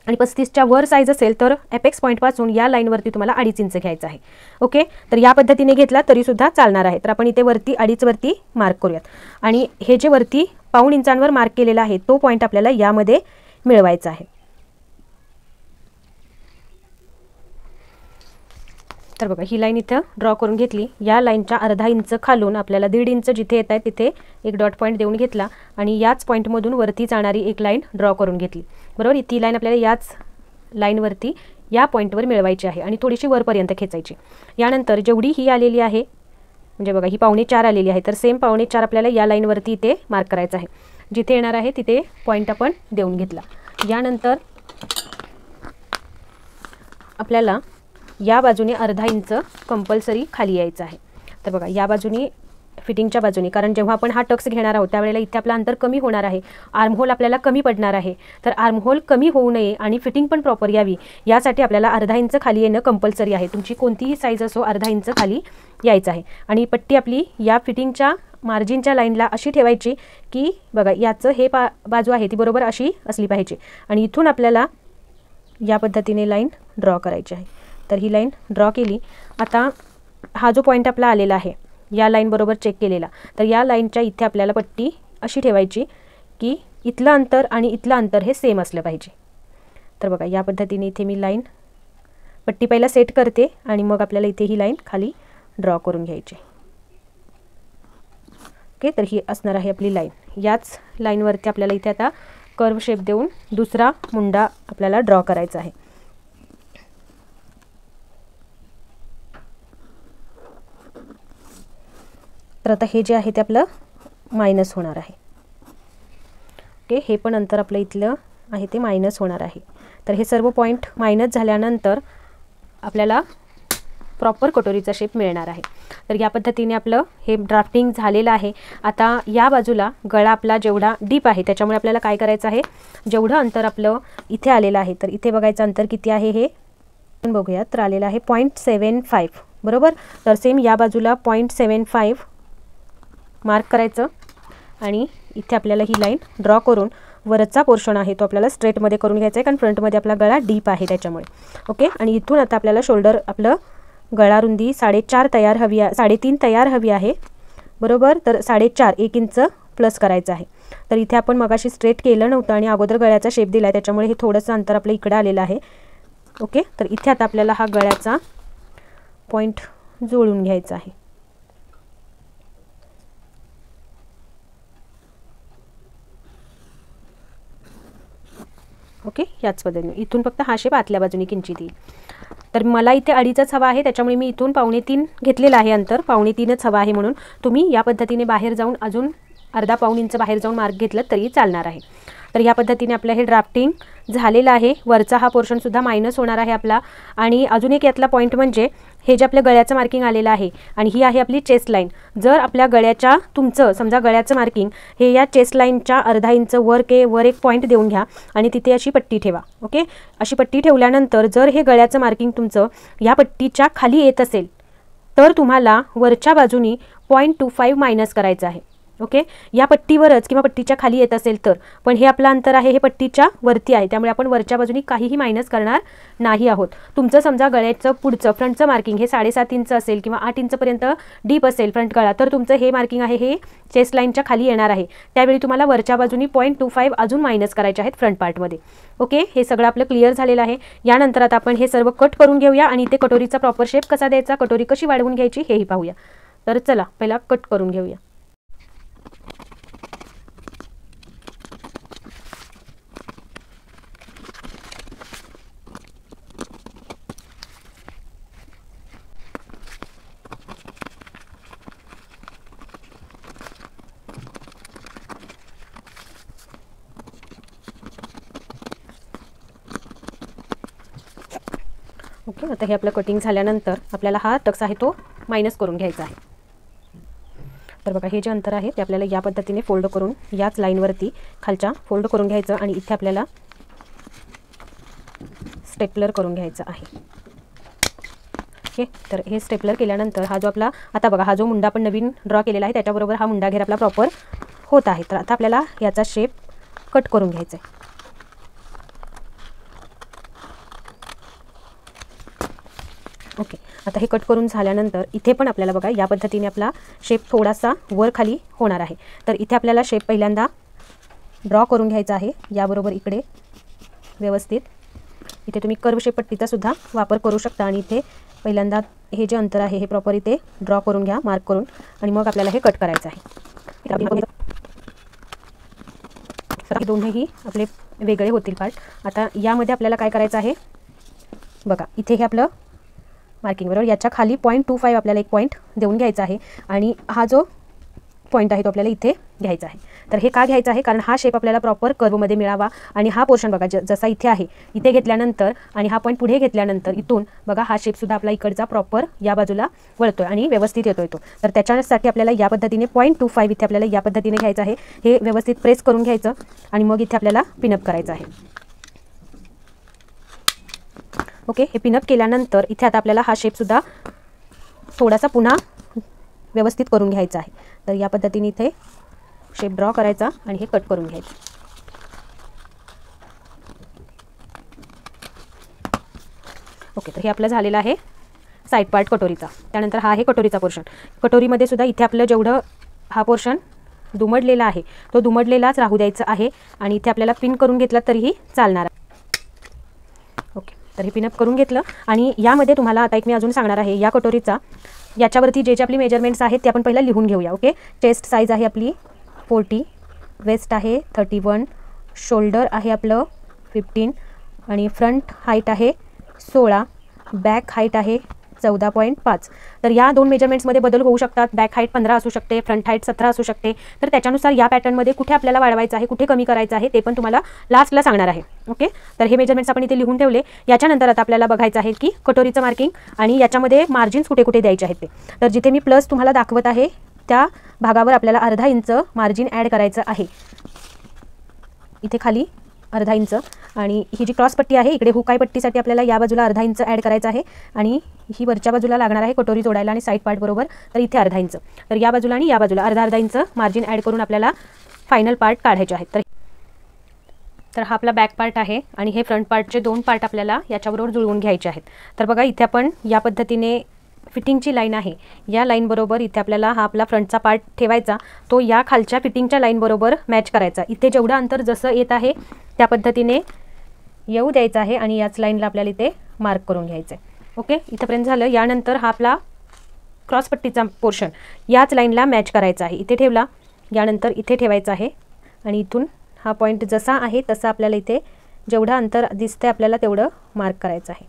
आणि 35च्या वर साईज असेल तर ॲपेक्स पॉईंटपासून या लाईनवरती तुम्हाला 2.5 इंच घ्यायचं आहे. ओके, तर या पद्धतीने घेतला तरीसुद्धा चालणार आहे. तर आपण इथे वरती 2.5 वरती मार्क करूयात आणि हे जे वरती 0.25 इंचांवर मार्क केलेला आहे तो पॉईंट आपल्याला यामध्ये मिळवायचा आहे. तर बघा, ही लाईन इथं ड्रॉ करून घेतली. या लाईनच्या अर्धा इंच खालून आपल्याला 1.5 इंच जिथे येत आहे तिथे एक डॉट पॉईंट देऊन घेतला आणि याच पॉईंटमधून वरती जाणारी एक लाईन ड्रॉ करून घेतली बरोबर. ती लाईन आपल्याला याच लाईनवरती या पॉईंटवर मिळवायची आहे आणि थोडीशी वरपर्यंत खेचायची. यानंतर जेवढी ही आलेली आहे म्हणजे बघा ही 4.25 आलेली आहे, तर सेम 4.25 आपल्याला या लाईनवरती इथे मार्क करायचं आहे. जिथे येणार आहे तिथे पॉईंट आपण देऊन घेतला. यानंतर आपल्याला या बाजूने अर्धा इंच कंपल्सरी खाली यायचं आहे. तर बघा या बाजूने फिटिंगच्या बाजूने, कारण जेव्हा आपण हा टक्स घेणार आहोत त्यावेळेला इथे आपलं अंतर कमी होणार आहे, आर्महोल आपल्याला कमी पडणार आहे. तर आर्महोल कमी होऊ नये आणि फिटिंग पण प्रॉपर यावी यासाठी आपल्याला अर्धा इंच खाली येणं कंपल्सरी आहे. तुमची कोणतीही साईज असो अर्धा इंच खाली यायचं आहे. आणि पट्टी आपली या फिटिंगच्या मार्जिनच्या लाईनला अशी ठेवायची की बघा याचं हे बाजू आहे ती बरोबर अशी असली पाहिजे आणि इथून आपल्याला या पद्धतीने लाईन ड्रॉ करायची आहे. तर ही लाईन ड्रॉ केली. आता हा जो पॉईंट आपला आलेला आहे या लाईन बरोबर चेक केलेला, तर या लाईनच्या इथे आपल्याला पट्टी अशी ठेवायची की इथलं अंतर आणि इथलं अंतर हे सेम असलं पाहिजे. तर बघा या पद्धतीने इथे मी लाईन पट्टी पहिला सेट करते आणि मग आपल्याला इथे ही लाईन खाली ड्रॉ करून घ्यायची. ओके, तर ही असणार आहे आपली लाईन. याच लाईनवरती आपल्याला इथे आता कर्व शेप देऊन दुसरा मुंडा आपल्याला ड्रॉ करायचा आहे. तर आता हे जे आहे ते आपलं मायनस होणार आहे. ओके, हे पण अंतर आपलं इथलं आहे ते मायनस होणार आहे. तर हे सर्व पॉईंट मायनस झाल्यानंतर आपल्याला प्रॉपर कटोरीचा शेप मिळणार आहे. तर या पद्धतीने आपलं हे ड्राफ्टिंग झालेलं आहे. आता या बाजूला गळा आपला जेवढा डीप आहे त्याच्यामुळे आपल्याला काय करायचं आहे, जेवढं अंतर आपलं इथे आलेलं आहे तर इथे बघायचं अंतर किती आहे हे बघूया. तर आलेलं आहे 0.75 बरोबर. तर सेम या बाजूला 0.75 मार्क करायचं आणि इथे आपल्याला ही लाईन ड्रॉ करून वरचा पोर्शन आहे तो आपल्याला स्ट्रेटमध्ये करून घ्यायचा आहे, कारण फ्रंटमध्ये आपला गळा डीप आहे त्याच्यामुळे. ओके, आणि इथून आता आपल्याला शोल्डर आपलं गळा रुंदी 4.5 तयार हवी आहे, 3.5 तयार हवी आहे बरोबर. तर 4.5 1 इंच प्लस करायचं आहे. तर इथे आपण मगाशी स्ट्रेट केलं नव्हतं आणि अगोदर गळ्याचा शेप दिला आहे त्याच्यामुळे हे थोडंसं अंतर आपलं इकडं आलेलं आहे. ओके, तर इथे आता आपल्याला हा गळ्याचा पॉईंट जुळून घ्यायचा आहे. ओके, याच पद्धतीने इथून फक्त हा शेप आतल्या बाजूने किंचित येईल. तर मला इथे 2.5च हवा आहे, त्याच्यामुळे मी इथून 2.25 घेतलेलं आहे अंतर, 2.25च हवा आहे म्हणून तुम्ही या पद्धतीने बाहेर जाऊन अजून अर्धा पाऊण इंच बाहेर जाऊन मार्क घेतलं तरी चालणार आहे. तर या पद्धतीने आपलं हे ड्राफ्टिंग झालेलं आहे. वरचा हा पोर्शनसुद्धा मायनस होणार आहे आपला. आणि अजून एक यातला पॉईंट म्हणजे हे जे आपल्या गळ्याचं मार्किंग आलेलं आहे आणि ही आहे आपली चेस्ट लाईन. जर आपल्या गळ्याच्या तुमचं समजा गळ्याचं मार्किंग हे या चेस्ट लाईनच्या अर्धा इंच वर एक पॉईंट देऊन घ्या आणि तिथे अशी पट्टी ठेवा. ओके, अशी पट्टी ठेवल्यानंतर जर हे गळ्याचं मार्किंग तुमचं या पट्टीच्या खाली येत असेल तर तुम्हाला वरच्या बाजूनी 0.25 मायनस करायचं आहे. ओके, या पट्टीवरच किंवा पट्टीच्या खाली येत असेल तर, पण हे आपलं अंतर आहे हे पट्टीच्या वरती आहे, त्यामुळे आपण वरच्या बाजूनी काहीही मायनस करणार नाही आहोत. तुमचं समजा गळ्याचं पुढचं फ्रंटचं मार्किंग हे 7.5 इंच असेल किंवा 8 इंचपर्यंत डीप असेल फ्रंट गळा, तर तुमचं हे मार्किंग आहे हे चेस्ट लाईनच्या खाली येणार आहे. त्यावेळी तुम्हाला वरच्या बाजूनी 0.25 अजून मायनस करायचे आहेत फ्रंट पार्टमध्ये. ओके, हे सगळं आपलं क्लिअर झालेलं आहे. यानंतर आता आपण हे सर्व कट करून घेऊया आणि इथे कटोरीचा प्रॉपर शेप कसा द्यायचा, कटोरी कशी वाढवून घ्यायची हेही पाहूया. तर चला पहिला कट करून घेऊया. ओके, आता हे आपलं कटिंग झाल्यानंतर आपल्याला हा टक्स आहे तो मायनस करून घ्यायचा आहे. तर बघा हे जे अंतर आहे ते आपल्याला या पद्धतीने फोल्ड करून याच लाईनवरती खालच्या फोल्ड करून घ्यायचं आणि इथे आपल्याला स्टेपलर करून घ्यायचं आहे. ओके, तर हे स्टेपलर केल्यानंतर हा जो आपला आता बघा हा जो मुंडा आपण नवीन ड्रॉ केलेला आहे त्याच्याबरोबर हा मुंडा घेर आपला प्रॉपर होत आहे. तर आता आपल्याला याचा शेप कट करून घ्यायचा आहे. ओके, आता हे कट करून झाल्यानंतर इथे पण आपल्याला बघा या पद्धतीने आपला शेप थोडासा वर खाली होणार आहे. तर इथे आपल्याला शेप पहिल्यांदा ड्रॉ करून घ्यायचा आहे. याबरोबर इकडे व्यवस्थित इथे तुम्ही कर्व शेप पट्टीचा सुद्धा वापर करू शकता आणि इथे पहिल्यांदा हे जे अंतर आहे हे प्रॉपर इथे ड्रॉ करून घ्या मार्क करून आणि मग आपल्याला हे कट करायचं आहे. दोन्हीही आपले वेगळे होतील पार्ट. आता यामध्ये आपल्याला काय करायचं आहे बघा, इथे हे आपलं मार्किंग बरोबर याच्या खाली 0.25 आपल्याला एक पॉईंट देऊन घ्यायचा आहे आणि हा जो पॉईंट आहे तो आपल्याला इथे घ्यायचा आहे. तर हे का घ्यायचं आहे कारण हा शेप आपल्याला प्रॉपर कर्वमध्ये मिळावा आणि हा पोर्शन बघा जसा इथे आहे इथे घेतल्यानंतर आणि हा पॉईंट पुढे घेतल्यानंतर इथून बघा हा शेपसुद्धा आपला इकडचा प्रॉपर या बाजूला वळतोय आणि व्यवस्थित येतोय तो. तर त्याच्यासाठी आपल्याला या पद्धतीने 0.25 इथे आपल्याला या पद्धतीने घ्यायचं आहे. हे व्यवस्थित प्रेस करून घ्यायचं आणि मग इथे आपल्याला पिनअप करायचं आहे. ओके, हे पिनअप केल्यानंतर इथे आता आपल्याला हा शेपसुद्धा थोडासा पुन्हा व्यवस्थित करून घ्यायचा आहे. तर या पद्धतीने इथे शेप ड्रॉ करायचा आणि हे कट करून घ्यायचं. ओके, तर हे आपलं झालेलं आहे साईड पार्ट कटोरीचा. त्यानंतर हा आहे कटोरीचा पोर्शन. कटोरीमध्ये सुद्धा इथे आपलं जेवढं हा पोर्शन दुमडलेला आहे तो दुमडलेलाच राहू द्यायचा आहे आणि इथे आपल्याला पिन करून घेतला तरीही चालणार आहे. ओके, तर हे पिनअप करून घेतलं आणि यामध्ये तुम्हाला आता एक मी अजून सांगणार आहे या कटोरीचा याच्यावरती जे जे आपली मेजरमेंट्स आहेत ते आपण पहिला लिहून घेऊया. ओके, चेस्ट साईज आहे आपली 40, वेस्ट आहे 31, शोल्डर आहे आपलं 15 आणि फ्रंट हाईट आहे 16, बॅक हाईट आहे 14.5. तर या दोन मेजरमेंट्समध्ये बदल होऊ शकतात. बॅक हाईट 15 असू शकते, फ्रंट हाईट 17 असू शकते. तर त्याच्यानुसार या पॅटर्नमध्ये कुठे आपल्याला वाढवायचं आहे कुठे कमी करायचं आहे ते पण तुम्हाला लास्टला सांगणार आहे. ओके, तर हे मेजरमेंट्स आपण इथे लिहून ठेवले. याच्यानंतर आता आपल्याला बघायचं आहे की कटोरीचं मार्किंग आणि याच्यामध्ये मार्जिन्स कुठे कुठे द्यायचे आहेत ते. तर जिथे मी प्लस तुम्हाला दाखवत आहे त्या भागावर आपल्याला अर्धा इंच मार्जिन ॲड करायचं आहे. इथे खाली अर्धा इंच आणि ही जी क्रॉस पट्टी आहे इकडे हुकाई पट्टीसाठी आपल्याला या बाजूला अर्धा इंच ॲड करायचं आहे आणि ही वरच्या बाजूला लागणार आहे कटोरी जोडायला आणि साईड पार्ट बरोबर. तर इथे अर्धा इंच. तर या बाजूला आणि या बाजूला अर्धा इंच मार्जिन ॲड करून आपल्याला फायनल पार्ट काढायचे आहेत. तर हा आपला बॅक पार्ट आहे आणि हे फ्रंट पार्टचे दोन पार्ट आपल्याला याच्याबरोबर जुळवून घ्यायचे आहेत. तर बघा इथे आपण या पद्धतीने फिटिंगची लाईन आहे या लाईन बरोबर इथे आपल्याला हा आपला फ्रंटचा पार्ट ठेवायचा तो या खालच्या फिटिंगच्या लाईन बरोबर मॅच करायचा. इथे जेवढं अंतर जसं येत आहे त्या पद्धतीने येऊ द्यायचं आहे आणि याच लाईनला आपल्याला इथे मार्क करून घ्यायचं आहे. ओके, इथंपर्यंत झालं. यानंतर हा आपला क्रॉस पट्टीचा पोर्शन याच लाईनला मॅच करायचा आहे. इथे ठेवला, यानंतर इथे ठेवायचा आहे आणि इथून हा पॉईंट जसा आहे तसा आपल्याला इथे जेवढं अंतर दिसतंय आपल्याला तेवढं मार्क करायचं आहे.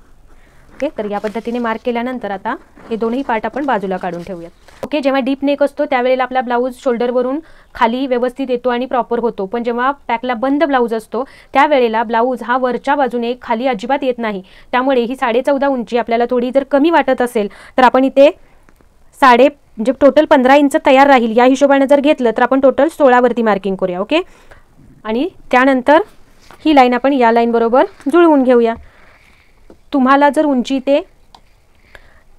ओके, तर या पद्धतीने मार्क केल्यानंतर आता हे दोन्ही पार्ट आपण बाजूला काढून ठेवूयात. ओके, जेव्हा डीप नेक असतो त्यावेळेला आपला ब्लाऊज शोल्डरवरून खाली व्यवस्थित येतो आणि प्रॉपर होतो, पण जेव्हा पॅकला बंद ब्लाऊज असतो त्यावेळेला ब्लाऊज हा वरच्या बाजूने खाली अजिबात येत नाही. त्यामुळे ही 14.5 उंची आपल्याला थोडी जर कमी वाटत असेल तर आपण इथे म्हणजे टोटल 15 इंच तयार राहील या हिशोबाने जर घेतलं तर आपण टोटल 16 वरती मार्किंग करूया. ओके, आणि त्यानंतर ही लाईन आपण या लाईन बरोबर जुळवून घेऊया. तुम्हाला जर उंची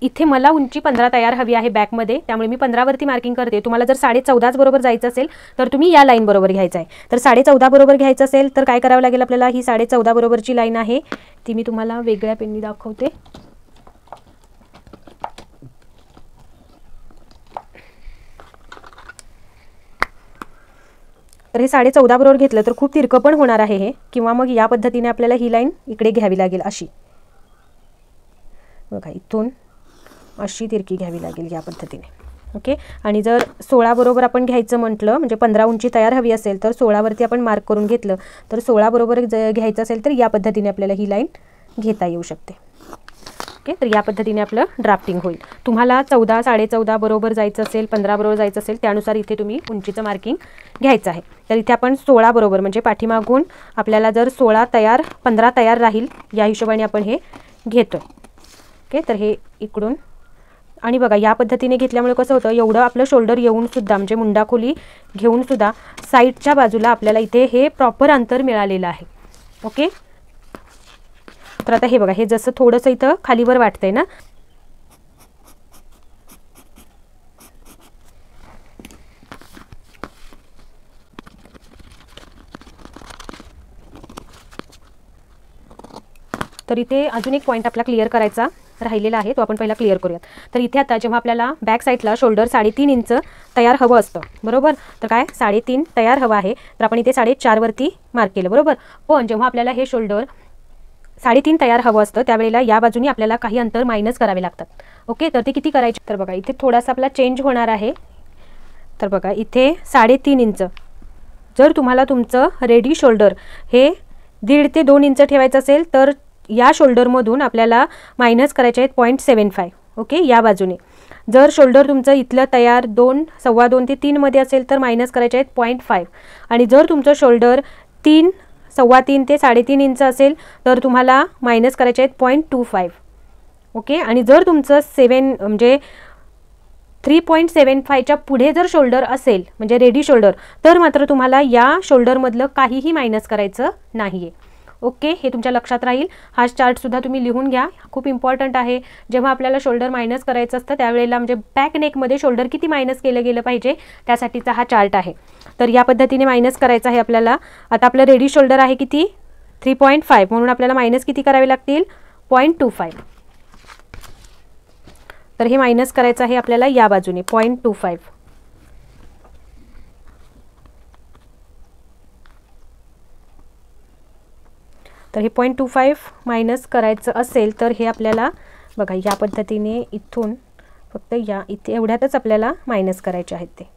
इथे मला उंची 15 तयार हवी आहे बॅकमध्ये, त्यामुळे मी 15 वरती मार्किंग करते. तुम्हाला जर 14.5 बरोबर जायचं असेल तर तुम्ही या लाईन बरोबर घ्यायचं आहे. तर 14.5 बरोबर घ्यायचं असेल तर काय करावं लागेल आपल्याला, ही 14.5 बरोबरची लाईन आहे ती मी तुम्हाला वेगळ्या पेननी दाखवते. तर हे 14.5 बरोबर घेतलं तर खूप तिरकं पण होणार आहे हे, किंवा मग या पद्धतीने आपल्याला ही लाईन इकडे घ्यावी लागेल अशी बघा, इथून अशी तिरकी घ्यावी लागेल या पद्धतीने. ओके, आणि जर 16 बरोबर आपण घ्यायचं म्हटलं, म्हणजे 15 उंची तयार हवी असेल तर 16 वरती आपण मार्क करून घेतलं तर 16 बरोबर घ्यायचं असेल तर या पद्धतीने आपल्याला ही लाईन घेता येऊ शकते. ओके, तर या पद्धतीने आपलं ड्राफ्टिंग होईल. तुम्हाला 14, 14.5 बरोबर जायचं असेल, 15 बरोबर जायचं असेल त्यानुसार इथे तुम्ही उंचीचं मार्किंग घ्यायचं आहे. तर इथे आपण 16 बरोबर म्हणजे पाठीमागून आपल्याला जर 15 तयार राहील या हिशोबाने आपण हे घेतो. ओके, तर हे इकडून आणि बघा या पद्धतीने घेतल्यामुळे कसं होतं, एवढं आपलं शोल्डर येऊन सुद्धा म्हणजे मुंडाखोली घेऊन सुद्धा साईडच्या बाजूला आपल्याला इथे हे प्रॉपर अंतर मिळालेलं आहे. ओके, तर आता हे बघा, हे जसं थोडंसं इथं खालीवर वाटतंय ना, तर इथे अजून एक पॉईंट आपला क्लिअर करायचा राहिलेला आहे, तो आपण पहिला क्लिअर करूयात. तर इथे आता जेव्हा आपल्याला बॅक साईडला शोल्डर 3.5 इंच तयार हवं असतं बरोबर, तर काय 3.5 तयार हवं आहे तर आपण इथे 4.5 वरती मार्क केलं बरोबर. पण जेव्हा आपल्याला हे शोल्डर 3.5 तयार हवं असतं त्यावेळेला या बाजूनी आपल्याला काही अंतर मायनस करावे लागतात. ओके, तर ते किती करायचे, तर बघा इथे थोडासा आपला चेंज होणार आहे. तर बघा इथे 3.5 इंच जर तुम्हाला तुमचं रेडी शोल्डर हे 1.5 ते 2 इंच ठेवायचं असेल तर या शोल्डरमधून आपल्याला मायनस करायचे आहेत 0.75. ओके, या बाजूने जर शोल्डर तुमचं इथलं तयार 2, 2.25 ते 3 मध्ये असेल तर मायनस करायचे आहेत 0.5. आणि जर तुमचं शोल्डर 3, 3.25 ते 3.5 इंच असेल तर तुम्हाला मायनस करायचे आहेत 0.25. ओके, आणि जर तुमचं 7 म्हणजे 3.75च्या पुढे जर शोल्डर असेल म्हणजे रेडी शोल्डर तर मात्र तुम्हाला या शोल्डरमधलं काहीही मायनस करायचं नाही आहे. ओके, हे तुमच्या लक्षात राहील. हा चार्टसुद्धा तुम्ही लिहून घ्या, खूप इम्पॉर्टंट आहे. जेव्हा आपल्याला शोल्डर मायनस करायचं असतं त्यावेळेला म्हणजे बॅक नेकमध्ये शोल्डर किती मायनस केलं गेलं पाहिजे त्यासाठीचा हा चार्ट आहे. तर या पद्धतीने मायनस करायचं आहे आपल्याला. आता आपलं रेडी शोल्डर आहे किती 3.5, म्हणून आपल्याला मायनस किती करावे लागतील 0.25. तर हे मायनस करायचं आहे आपल्याला या बाजूने 0.25. तर हे 0.25 मायनस करायचं असेल तर हे आपल्याला बघा या पद्धतीने इथून फक्त या इथे एवढ्यातच आपल्याला मायनस करायचे आहेत ते.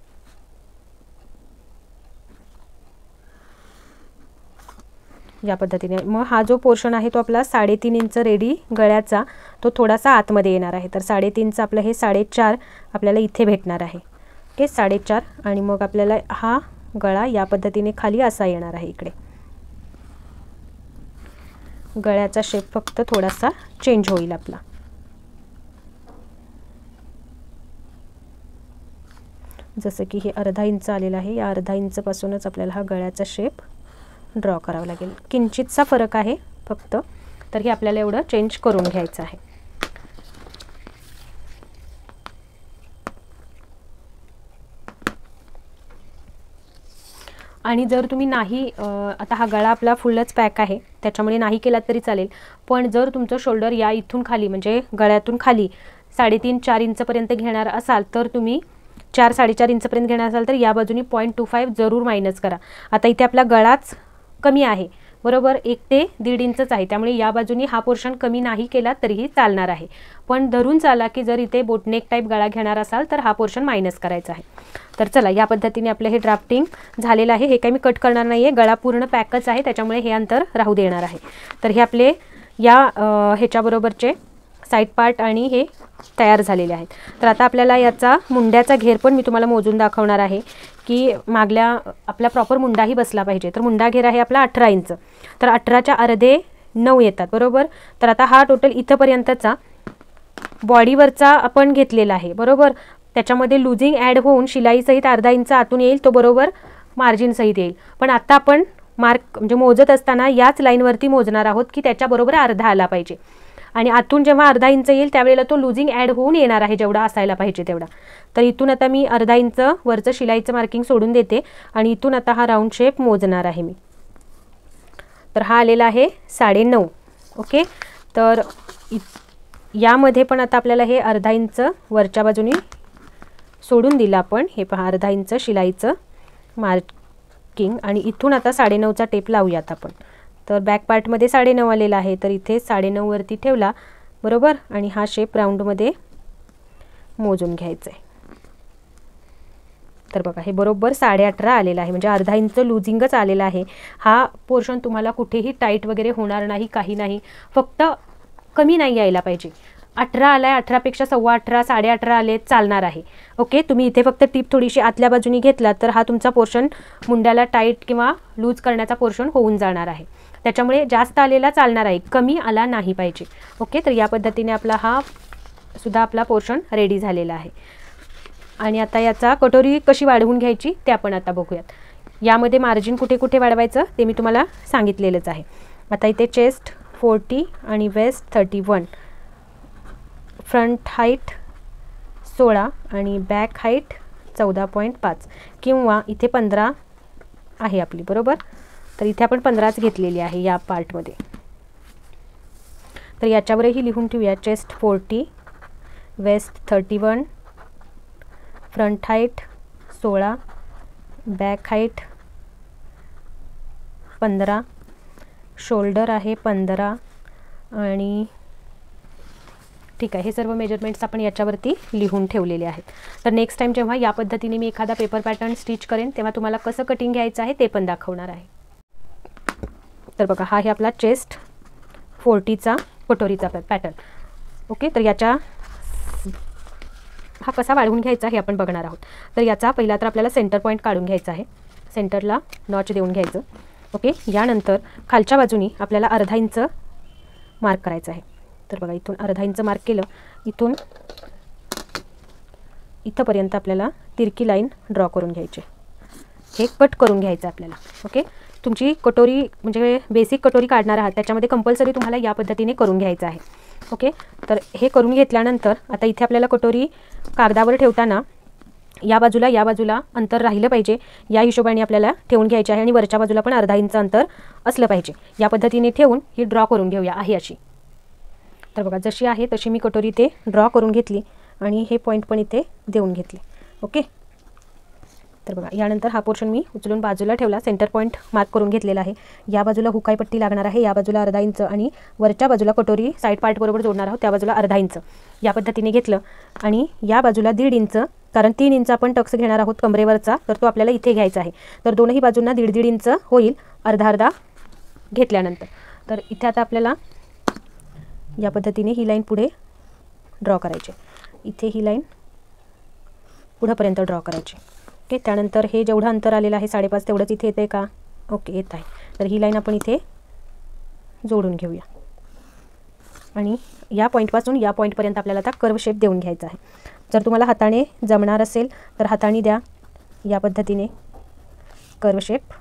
या पद्धतीने मग हा जो पोर्शन आहे तो आपला 3.5 इंच रेडी गळ्याचा तो थोडासा आतमध्ये येणार आहे. तर 3.5चं आपलं हे 4.5 आपल्याला इथे भेटणार आहे. ओके, 4.5 आणि मग आपल्याला हा गळा या पद्धतीने खाली असा येणार आहे. इकडे गळ्याचा शेप फक्त थोडासा चेंज होईल आपला. जसं की हे 1/2 इंच आलेलं आहे, या 1/2 इंचपासूनच आपल्याला हा गळ्याचा शेप ड्रॉ करावा लागेल. किंचितसा फरक आहे फक्त, तर हे आपल्याला एवढं चेंज करून घ्यायचं आहे. आणि जर तुम्ही नाही आता हा गळा आपला फुलच पॅक आहे त्याच्यामुळे नाही केलात तरी चालेल, पण जर तुमचं शोल्डर या इथून खाली म्हणजे गळ्यातून खाली 3.5-4 इंचपर्यंत घेणार असाल तर तुम्ही 4-4.5 इंचपर्यंत घेणार असाल तर या बाजूनी 0.25 जरूर मायनस करा. आता इथे आपला गळाच कमी आहे बरोबर, 1 ते 1.5 इंचच आहे, त्यामुळे या बाजूनी हा पोर्शन कमी नाही केला तरीही चालणार आहे. पण धरून चाला की जर इथे बोटनेक टाईप गळा घेणार असाल तर हा पोर्शन मायनस करायचा आहे. तर चला या पद्धतीने आपलं हे ड्राफ्टिंग झालेलं आहे. हे काही मी कट करणार नाही आहे, गळा पूर्ण पॅकच आहे त्याच्यामुळे हे अंतर राहू देणार आहे. तर हे आपले या ह्याच्याबरोबरचे साईड पार्ट आणि हे तयार झालेले आहेत. तर आता आपल्याला याचा मुंड्याचा घेर पण मी तुम्हाला मोजून दाखवणार आहे की मागल्या आपला प्रॉपर मुंडाही बसला पाहिजे. तर मुंडा घेर आहे आपला 18 इंच. तर 18च्या अर्धे 9 येतात बरोबर. तर आता हा टोटल इथंपर्यंतचा बॉडीवरचा आपण घेतलेला आहे बरोबर. त्याच्यामध्ये लुझिंग ॲड होऊन शिलाईसहित अर्धा इंच आतून येईल तो बरोबर मार्जिनसहित येईल. पण आता आपण मार्क म्हणजे मोजत असताना याच लाईनवरती मोजणार आहोत की त्याच्याबरोबर अर्धा आला पाहिजे. आणि आतून जेव्हा अर्धा इंच येईल त्यावेळेला तो लुझिंग ॲड होऊन येणार आहे जेवढा असायला पाहिजे तेवढा. तर इथून आता मी अर्धा इंच वरचं शिलाईचं मार्किंग सोडून देते आणि इथून आता हा राऊंड शेप मोजणार आहे मी. तर हा आलेला आहे 9.5. ओके. तर यामध्ये पण आता आपल्याला हे अर्धा इंच वरच्या बाजूनी सोडून दिलं आपण. हे पहा अर्धा इंच शिलाईचं मार्किंग आणि इथून आता 9.5चा टेप लावूयात आपण. तर बॅक पार्टमध्ये 9.5 आलेला आहे. तर इथे 9.5 वरती ठेवला बरोबर आणि हा शेप राऊंडमध्ये मोजून घ्यायचा आहे. तर बघा हे बरोबर 18.5 आलेला आहे म्हणजे अर्धा इंच लुझिंगच आलेला आहे. हा पोर्शन तुम्हाला कुठेही टाईट वगैरे होणार नाही, काही नाही. फक्त कमी नाही यायला पाहिजे. 18 आलाय, 18पेक्षा 18.25 18.5 आले चालणार आहे. ओके. तुम्ही इथे फक्त टीप थोडीशी आतल्या बाजूनी घेतला तर हा तुमचा पोर्शन मुंड्याला टाईट किंवा लूज करण्याचा पोर्शन होऊन जाणार आहे. त्याच्यामुळे जास्त आलेला चालणार आहे, कमी आला नाही पाहिजे. ओके. तर या पद्धतीने आपला हा सुद्धा आपला पोर्शन रेडी झालेला आहे. आणि आता याचा कटोरी कशी वाढवून घ्यायची ते आपण आता बघूयात. यामध्ये मार्जिन कुठे कुठे वाढवायचं ते मी तुम्हाला सांगितलेलंच आहे. आता इथे चेस्ट 40 आणि वेस्ट 31, फ्रंट हाईट 16 आणि बॅक हाईट 14.5 किंवा इथे 15 आहे आपली बरोबर. तर इथे आपण 15च घेतलेली आहे या पार्टमध्ये. तर याच्यावरही लिहून ठेवूया. Chest 40, waist 31, front height 16, back height 15, shoulder आहे 15 आणि ठीक आहे. हे सर्व मेजरमेंट्स आपण याच्यावरती लिहून ठेवलेले आहेत. तर नेक्स्ट टाईम जेव्हा या पद्धतीने मी एखादा पेपर पॅटर्न स्टिच करेन तेव्हा तुम्हाला कसं कटिंग घ्यायचं आहे ते पण दाखवणार आहे. तर बघा हा आहे आपला चेस्ट 40चा कटोरीचा पॅटर्न. ओके. तर याच्या हा कसा वाढवून घ्यायचा हे आपण बघणार आहोत. तर याचा पहिला तर आपल्याला सेंटर पॉईंट काढून घ्यायचा आहे. सेंटरला नॉच देऊन घ्यायचं. ओके. यानंतर खालच्या बाजूनी आपल्याला अर्धा इंच मार्क करायचं आहे. तर बघा इथून अर्धा इंच मार्क केलं. इथून इथंपर्यंत आपल्याला तिरकी लाईन ड्रॉ करून घ्यायची. हे कट करून घ्यायचं आपल्याला. ओके. तुमची कटोरी म्हणजे बेसिक कटोरी काढणार आहात त्याच्यामध्ये कंपल्सरी तुम्हाला या पद्धतीने करून घ्यायचं आहे. ओके. तर हे करून घेतल्यानंतर आता इथे आपल्याला कटोरी कागदावर ठेवताना या बाजूला अंतर राहिलं पाहिजे या हिशोबाने आपल्याला ठेवून घ्यायचे आहे आणि वरच्या बाजूला पण अर्धा इंच अंतर असलं पाहिजे. या पद्धतीने ठेवून ही ड्रॉ करून घेऊया आहे अशी. तर बघा जशी आहे तशी मी कटोरी इथे ड्रॉ करून घेतली आणि हे पॉईंट पण इथे देऊन घेतले. ओके. तर बघा यानंतर हा पोर्शन मी उचलून बाजूला ठेवला. सेंटर पॉईंट मार्क करून घेतलेला आहे. या बाजूला हुकाई पट्टी लागणार आहे, या बाजूला अर्धा इंच आणि वरच्या बाजूला कटोरी साईड पार्ट बरोबर जोडणार आहोत त्या बाजूला अर्धा इंच या पद्धतीने घेतलं. आणि या बाजूला 1.5 इंच, कारण 3 इंच आपण टक्स घेणार आहोत कमरेवरचा, तर तो आपल्याला इथे घ्यायचा आहे. तर दोनही बाजूंना 1.5 इंच होईल अर्धा अर्धा घेतल्यानंतर. तर इथे आता आपल्याला या पद्धतीने ही लाईन पुढे ड्रॉ करायची. इथे ही लाईन पुढंपर्यंत ड्रॉ करायची. ओके. त्यानंतर हे जेवढं अंतर आलेलं आहे 5.5 तेवढंच इथे येते का? ओके येत आहे. तर ही लाईन आपण इथे जोडून घेऊया आणि या पॉईंटपासून या पॉईंटपर्यंत आपल्याला आता कर्व शेप देऊन घ्यायचा आहे. जर तुम्हाला हाताने जमणार असेल तर हाताने द्या. या पद्धतीने कर्व शेप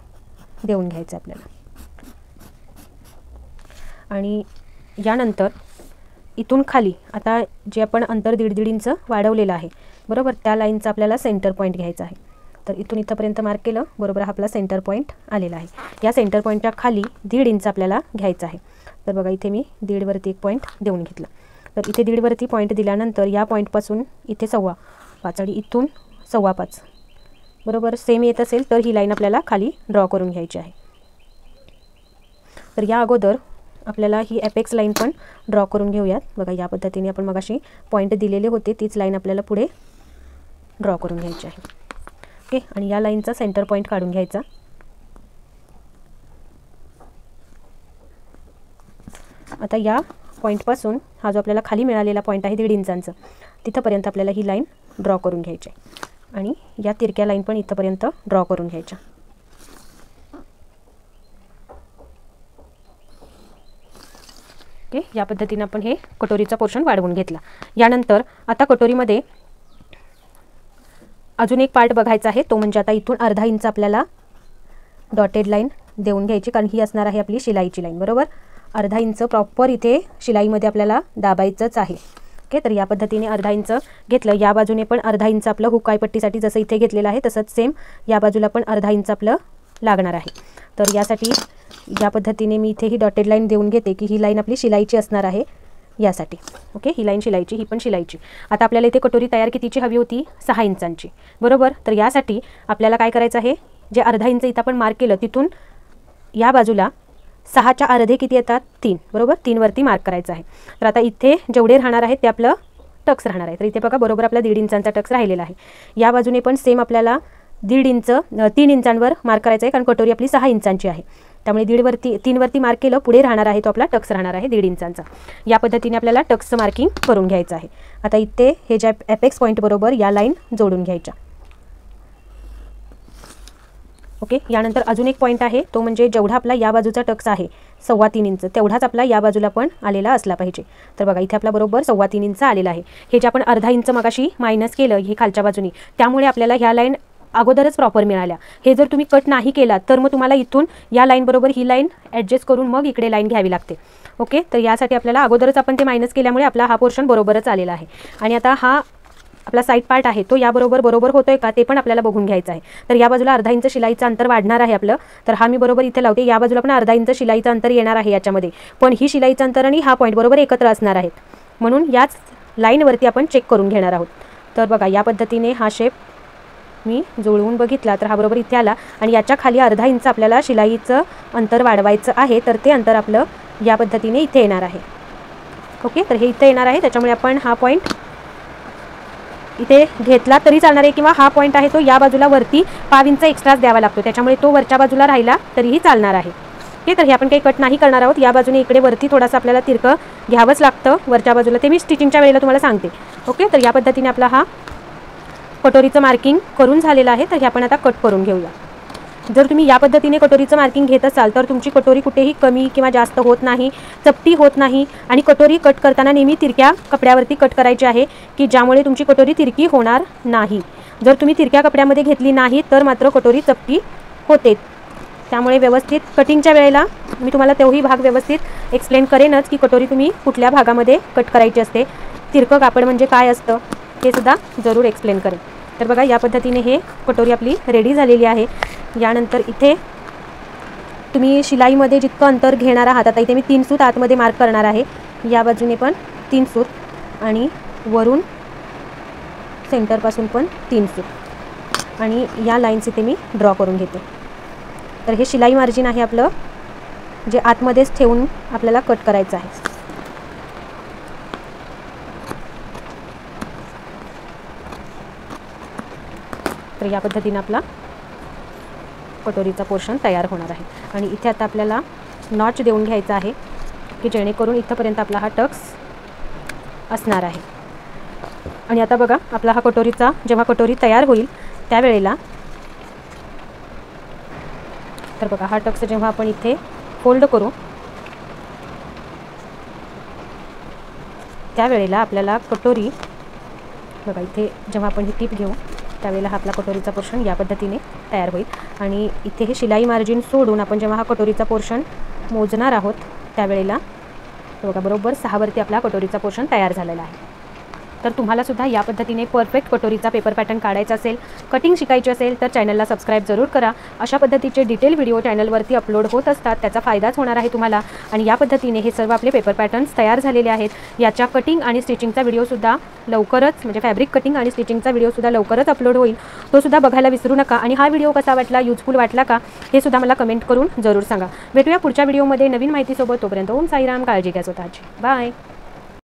देऊन घ्यायचा आपल्याला. आणि यानंतर इथून खाली आता जे आपण अंतर 1.5 इंच वाढवलेलं आहे बरोबर, त्या लाईनचा आपल्याला सेंटर पॉईंट घ्यायचा आहे. तर इथून इथंपर्यंत मार्क केलं बरोबर हा आपला सेंटर पॉईंट आलेला आहे. या सेंटर पॉईंटच्या खाली 1.5 इंच आपल्याला घ्यायचा आहे. तर बघा इथे मी 1.5 वरती एक पॉईंट देऊन घेतलं. तर इथे 1.5 वरती पॉईंट दिल्यानंतर या पॉईंटपासून इथे 5.25 आणि इथून 5.25 बरोबर सेम येत असेल तर ही लाईन आपल्याला खाली ड्रॉ करून घ्यायची आहे. तर या अगोदर आपल्याला ही एपेक्स लाईन पण ड्रॉ करून घेऊयात. बघा या पद्धतीने आपण मगाशी पॉईंट दिलेले होते तीच लाईन आपल्याला पुढे ड्रॉ करून घ्यायची आहे. ओके. आणि या लाईनचा सेंटर पॉईंट काढून घ्यायचा. आता या पॉईंटपासून हा जो आपल्याला खाली मिळालेला पॉईंट आहे 1.5 इंचांचं, तिथंपर्यंत आपल्याला ही लाईन ड्रॉ करून घ्यायची आहे आणि या तिरक्या लाईन पण इथंपर्यंत ड्रॉ करून घ्यायच्या. ओके, या पद्धतीने आपण हे कटोरीचा पोर्शन वाढवून घेतला. यानंतर आता कटोरीमध्ये अजून एक पार्ट बघायचा आहे, तो म्हणजे आता इथून अर्धा इंच आपल्याला डॉटेड लाईन देऊन घ्यायची, कारण ही असणार आहे आपली शिलाईची लाईन. बरोबर, अर्धा इंच प्रॉपर इथे शिलाईमध्ये आपल्याला दाबायचंच आहे. ओके, तर या पद्धतीने अर्धा इंच घेतलं. या बाजूने पण अर्धा इंच आपलं हुकाई पट्टीसाठी जसं इथे घेतलेलं आहे तसंच सेम या बाजूला पण अर्धा इंच आपलं लागणार आहे. तर यासाठी या पद्धतीने मी इथे ही डॉटेड लाईन देऊन घेते की ही लाईन आपली शिलाईची असणार आहे यासाठी. ओके, ही लाईन शिलाईची, ही पण शिलाईची. आता आपल्याला इथे कटोरी तयार कितीची हवी होती? 6 इंचांची. बरोबर, तर यासाठी आपल्याला काय करायचं आहे, जे अर्धा इंच इथं आपण मार्क केलं तिथून या बाजूला 6च्या अर्धे किती येतात? 3. बरोबर, 3 वरती मार्क करायचं आहे. तर आता इथे जेवढे राहणार आहेत ते आपलं टक्स राहणार आहे. तर इथे बघा बरोबर आपला 1.5 इंचांचा टक्स राहिलेला आहे. या बाजूने पण सेम आपल्याला 3 इंचांवर मार्क करायचं आहे, कारण कटोरी आपली 6 इंचांची आहे. त्यामुळे 3 वरती मार्क केलं, पुढे राहणार आहे तो आपला टक्स राहणार आहे 1.5 इंचांचा. या पद्धतीने आपल्याला टक्सचं मार्किंग करून घ्यायचं आहे. आता इथे हे ज्या एपेक्स पॉईंट बरोबर या लाईन जोडून घ्यायच्या. ओके, यानंतर अजून एक पॉईंट आहे, तो म्हणजे जेवढा आपला या बाजूचा टक्स आहे 3.25 इंच, तेवढाच आपला या बाजूला पण आलेला असला पाहिजे. तर बघा इथे आपला बरोबर 3.25 इंच आलेला आहे. हे जे आपण अर्धा इंच मगाशी मायनस केलं हे खालच्या बाजूनी, त्यामुळे आपल्याला ह्या लाईन अगोदरच प्रॉपर मिळाल्या. हे जर तुम्ही कट नाही केला तर मग तुम्हाला इथून या लाईन बरोबर ही लाईन ॲडजस्ट करून मग इकडे लाईन घ्यावी लागते. ओके, तर यासाठी आपल्याला अगोदरच आपण ते मायनस केल्यामुळे आपला हा पोर्शन बरोबरच आलेला आहे. आणि आता हा आपला साईड पार्ट आहे तो याबरोबर बरोबर होतोय का ते पण आपल्याला बघून घ्यायचं आहे. तर या बाजूला अर्धा इंच शिलाईचं अंतर वाढणार आहे आपलं, तर हा मी बरोबर इथे लावते. या बाजूला पण अर्धा इंच शिलाईचं अंतर येणार आहे याच्यामध्ये, पण ही शिलाईचं अंतर आणि हा पॉईंट बरोबर एकत्र असणार आहेत, म्हणून याच लाईनवरती आपण चेक करून घेणार आहोत. तर बघा या पद्धतीने हा शेप मी जुळवून बघितला, तर हा बरोबर इथे आला. आणि याच्या खाली अर्धा इंच आपल्याला शिलाईचं अंतर वाढवायचं आहे, तर ते अंतर आपलं या पद्धतीने इथे येणार आहे. ओके, तर हे इथे येणार आहे, त्याच्यामुळे आपण हा पॉईंट इथे घेतला तरी चालणार आहे, किंवा हा पॉईंट आहे तो या बाजूला वरती 5 इंच एक्स्ट्राच द्यावा लागतो, त्याच्यामुळे तो वरच्या बाजूला राहिला तरीही चालणार आहे. ओके, तर हे आपण काही कट नाही करणार आहोत. या बाजूने इकडे वरती थोडासा आपल्याला तिरकं घ्यावंच लागतं वरच्या बाजूला, ते मी स्टिचिंगच्या वेळेला तुम्हाला सांगते. ओके, तर या पद्धतीने आपला हा कटोरीचं मार्किंग करून झालेलं आहे. तर हे आपण आता कट करून घेऊया. जर तुम्ही या पद्धतीने कटोरीचं मार्किंग घेत असाल तर तुमची कटोरी कुठेही कमी किंवा जास्त होत नाही, चपटी होत नाही. आणि कटोरी कट करताना नेहमी तिरक्या कपड्यावरती कट करायची आहे, की ज्यामुळे तुमची कटोरी तिरकी होणार नाही. जर तुम्ही तिरक्या कपड्यामध्ये घेतली नाही तर मात्र कटोरी चपटी होते. त्यामुळे व्यवस्थित कटिंगच्या वेळेला मी तुम्हाला तेवढी भाग व्यवस्थित एक्सप्लेन करेनच, की कटोरी तुम्ही कुठल्या भागामध्ये कट करायची असते, तिरकं कापड म्हणजे काय असतं हे सुद्धा जरूर एक्सप्लेन करेन. तर बघा या पद्धतीने हे कटोरी आपली रेडी झालेली आहे. यानंतर इथे तुम्ही शिलाईमध्ये जितकं अंतर घेणार आहात, आता इथे मी 3 सूत आतमध्ये मार्क करणार आहे, या बाजूने पण 3 सूत आणि वरून सेंटरपासून पण 3 सूत आणि या लाईन्स इथे मी ड्रॉ करून घेते. तर हे शिलाई मार्जिन आहे आपलं, जे आतमध्येच ठेवून आपल्याला कट करायचं आहे. तर या पद्धतीने आपला कटोरीचा पोर्शन तयार होणार आहे. आणि इथे आता आपल्याला नॉच देऊन घ्यायचा आहे, की जेणेकरून इथंपर्यंत आपला हा टक्स असणार आहे. आणि आता बघा आपला हा कटोरीचा जेव्हा कटोरी तयार होईल त्यावेळेला, तर बघा हा टक्स जेव्हा आपण इथे फोल्ड करू त्यावेळेला आपल्याला कटोरी बघा इथे जेव्हा आपण ही टीप घेऊ त्यावेळेला हा आपला कटोरीचा पोर्शन या पद्धतीने तयार होईल. आणि इथे हे शिलाई मार्जिन सोडून आपण जेव्हा हा कटोरीचा पोर्शन मोजणार आहोत त्यावेळेला बघा बरोबर 6 वरती आपला कटोरीचा पोर्शन तयार झालेला आहे. तर तुम्हाला सुद्धा या पद्धतीने परफेक्ट कटोरीचा पेपर पॅटर्न काढायचा असेल, कटिंग शिकायची असेल तर चॅनलला सबस्क्राईब जरूर करा. अशा पद्धतीचे डिटेल व्हिडिओ चॅनलवरती अपलोड होत असतात, त्याचा फायदाच होणार आहे तुम्हाला. आणि या पद्धतीने हे सर्व आपले पेपर पॅटर्न्स तयार झालेले आहेत. याच्या कटिंग आणि स्टिचिंगचा व्हिडिओसुद्धा लवकरच, म्हणजे फॅब्रिक कटिंग आणि स्टिचिंगचा व्हिडिओसुद्धा लवकरच अपलोड होईल, तो सुद्धा बघायला विसरू नका. आणि हा व्हिडिओ कसा वाटला, युजफुल वाटला का हे सुद्धा मला कमेंट करून जरूर सांगा. भेटूया पुढच्या व्हिडिओमध्ये नवीन माहितीसोबत. तोपर्यंत ओम साईराम, काळजी घ्या स्वतःची. बाय.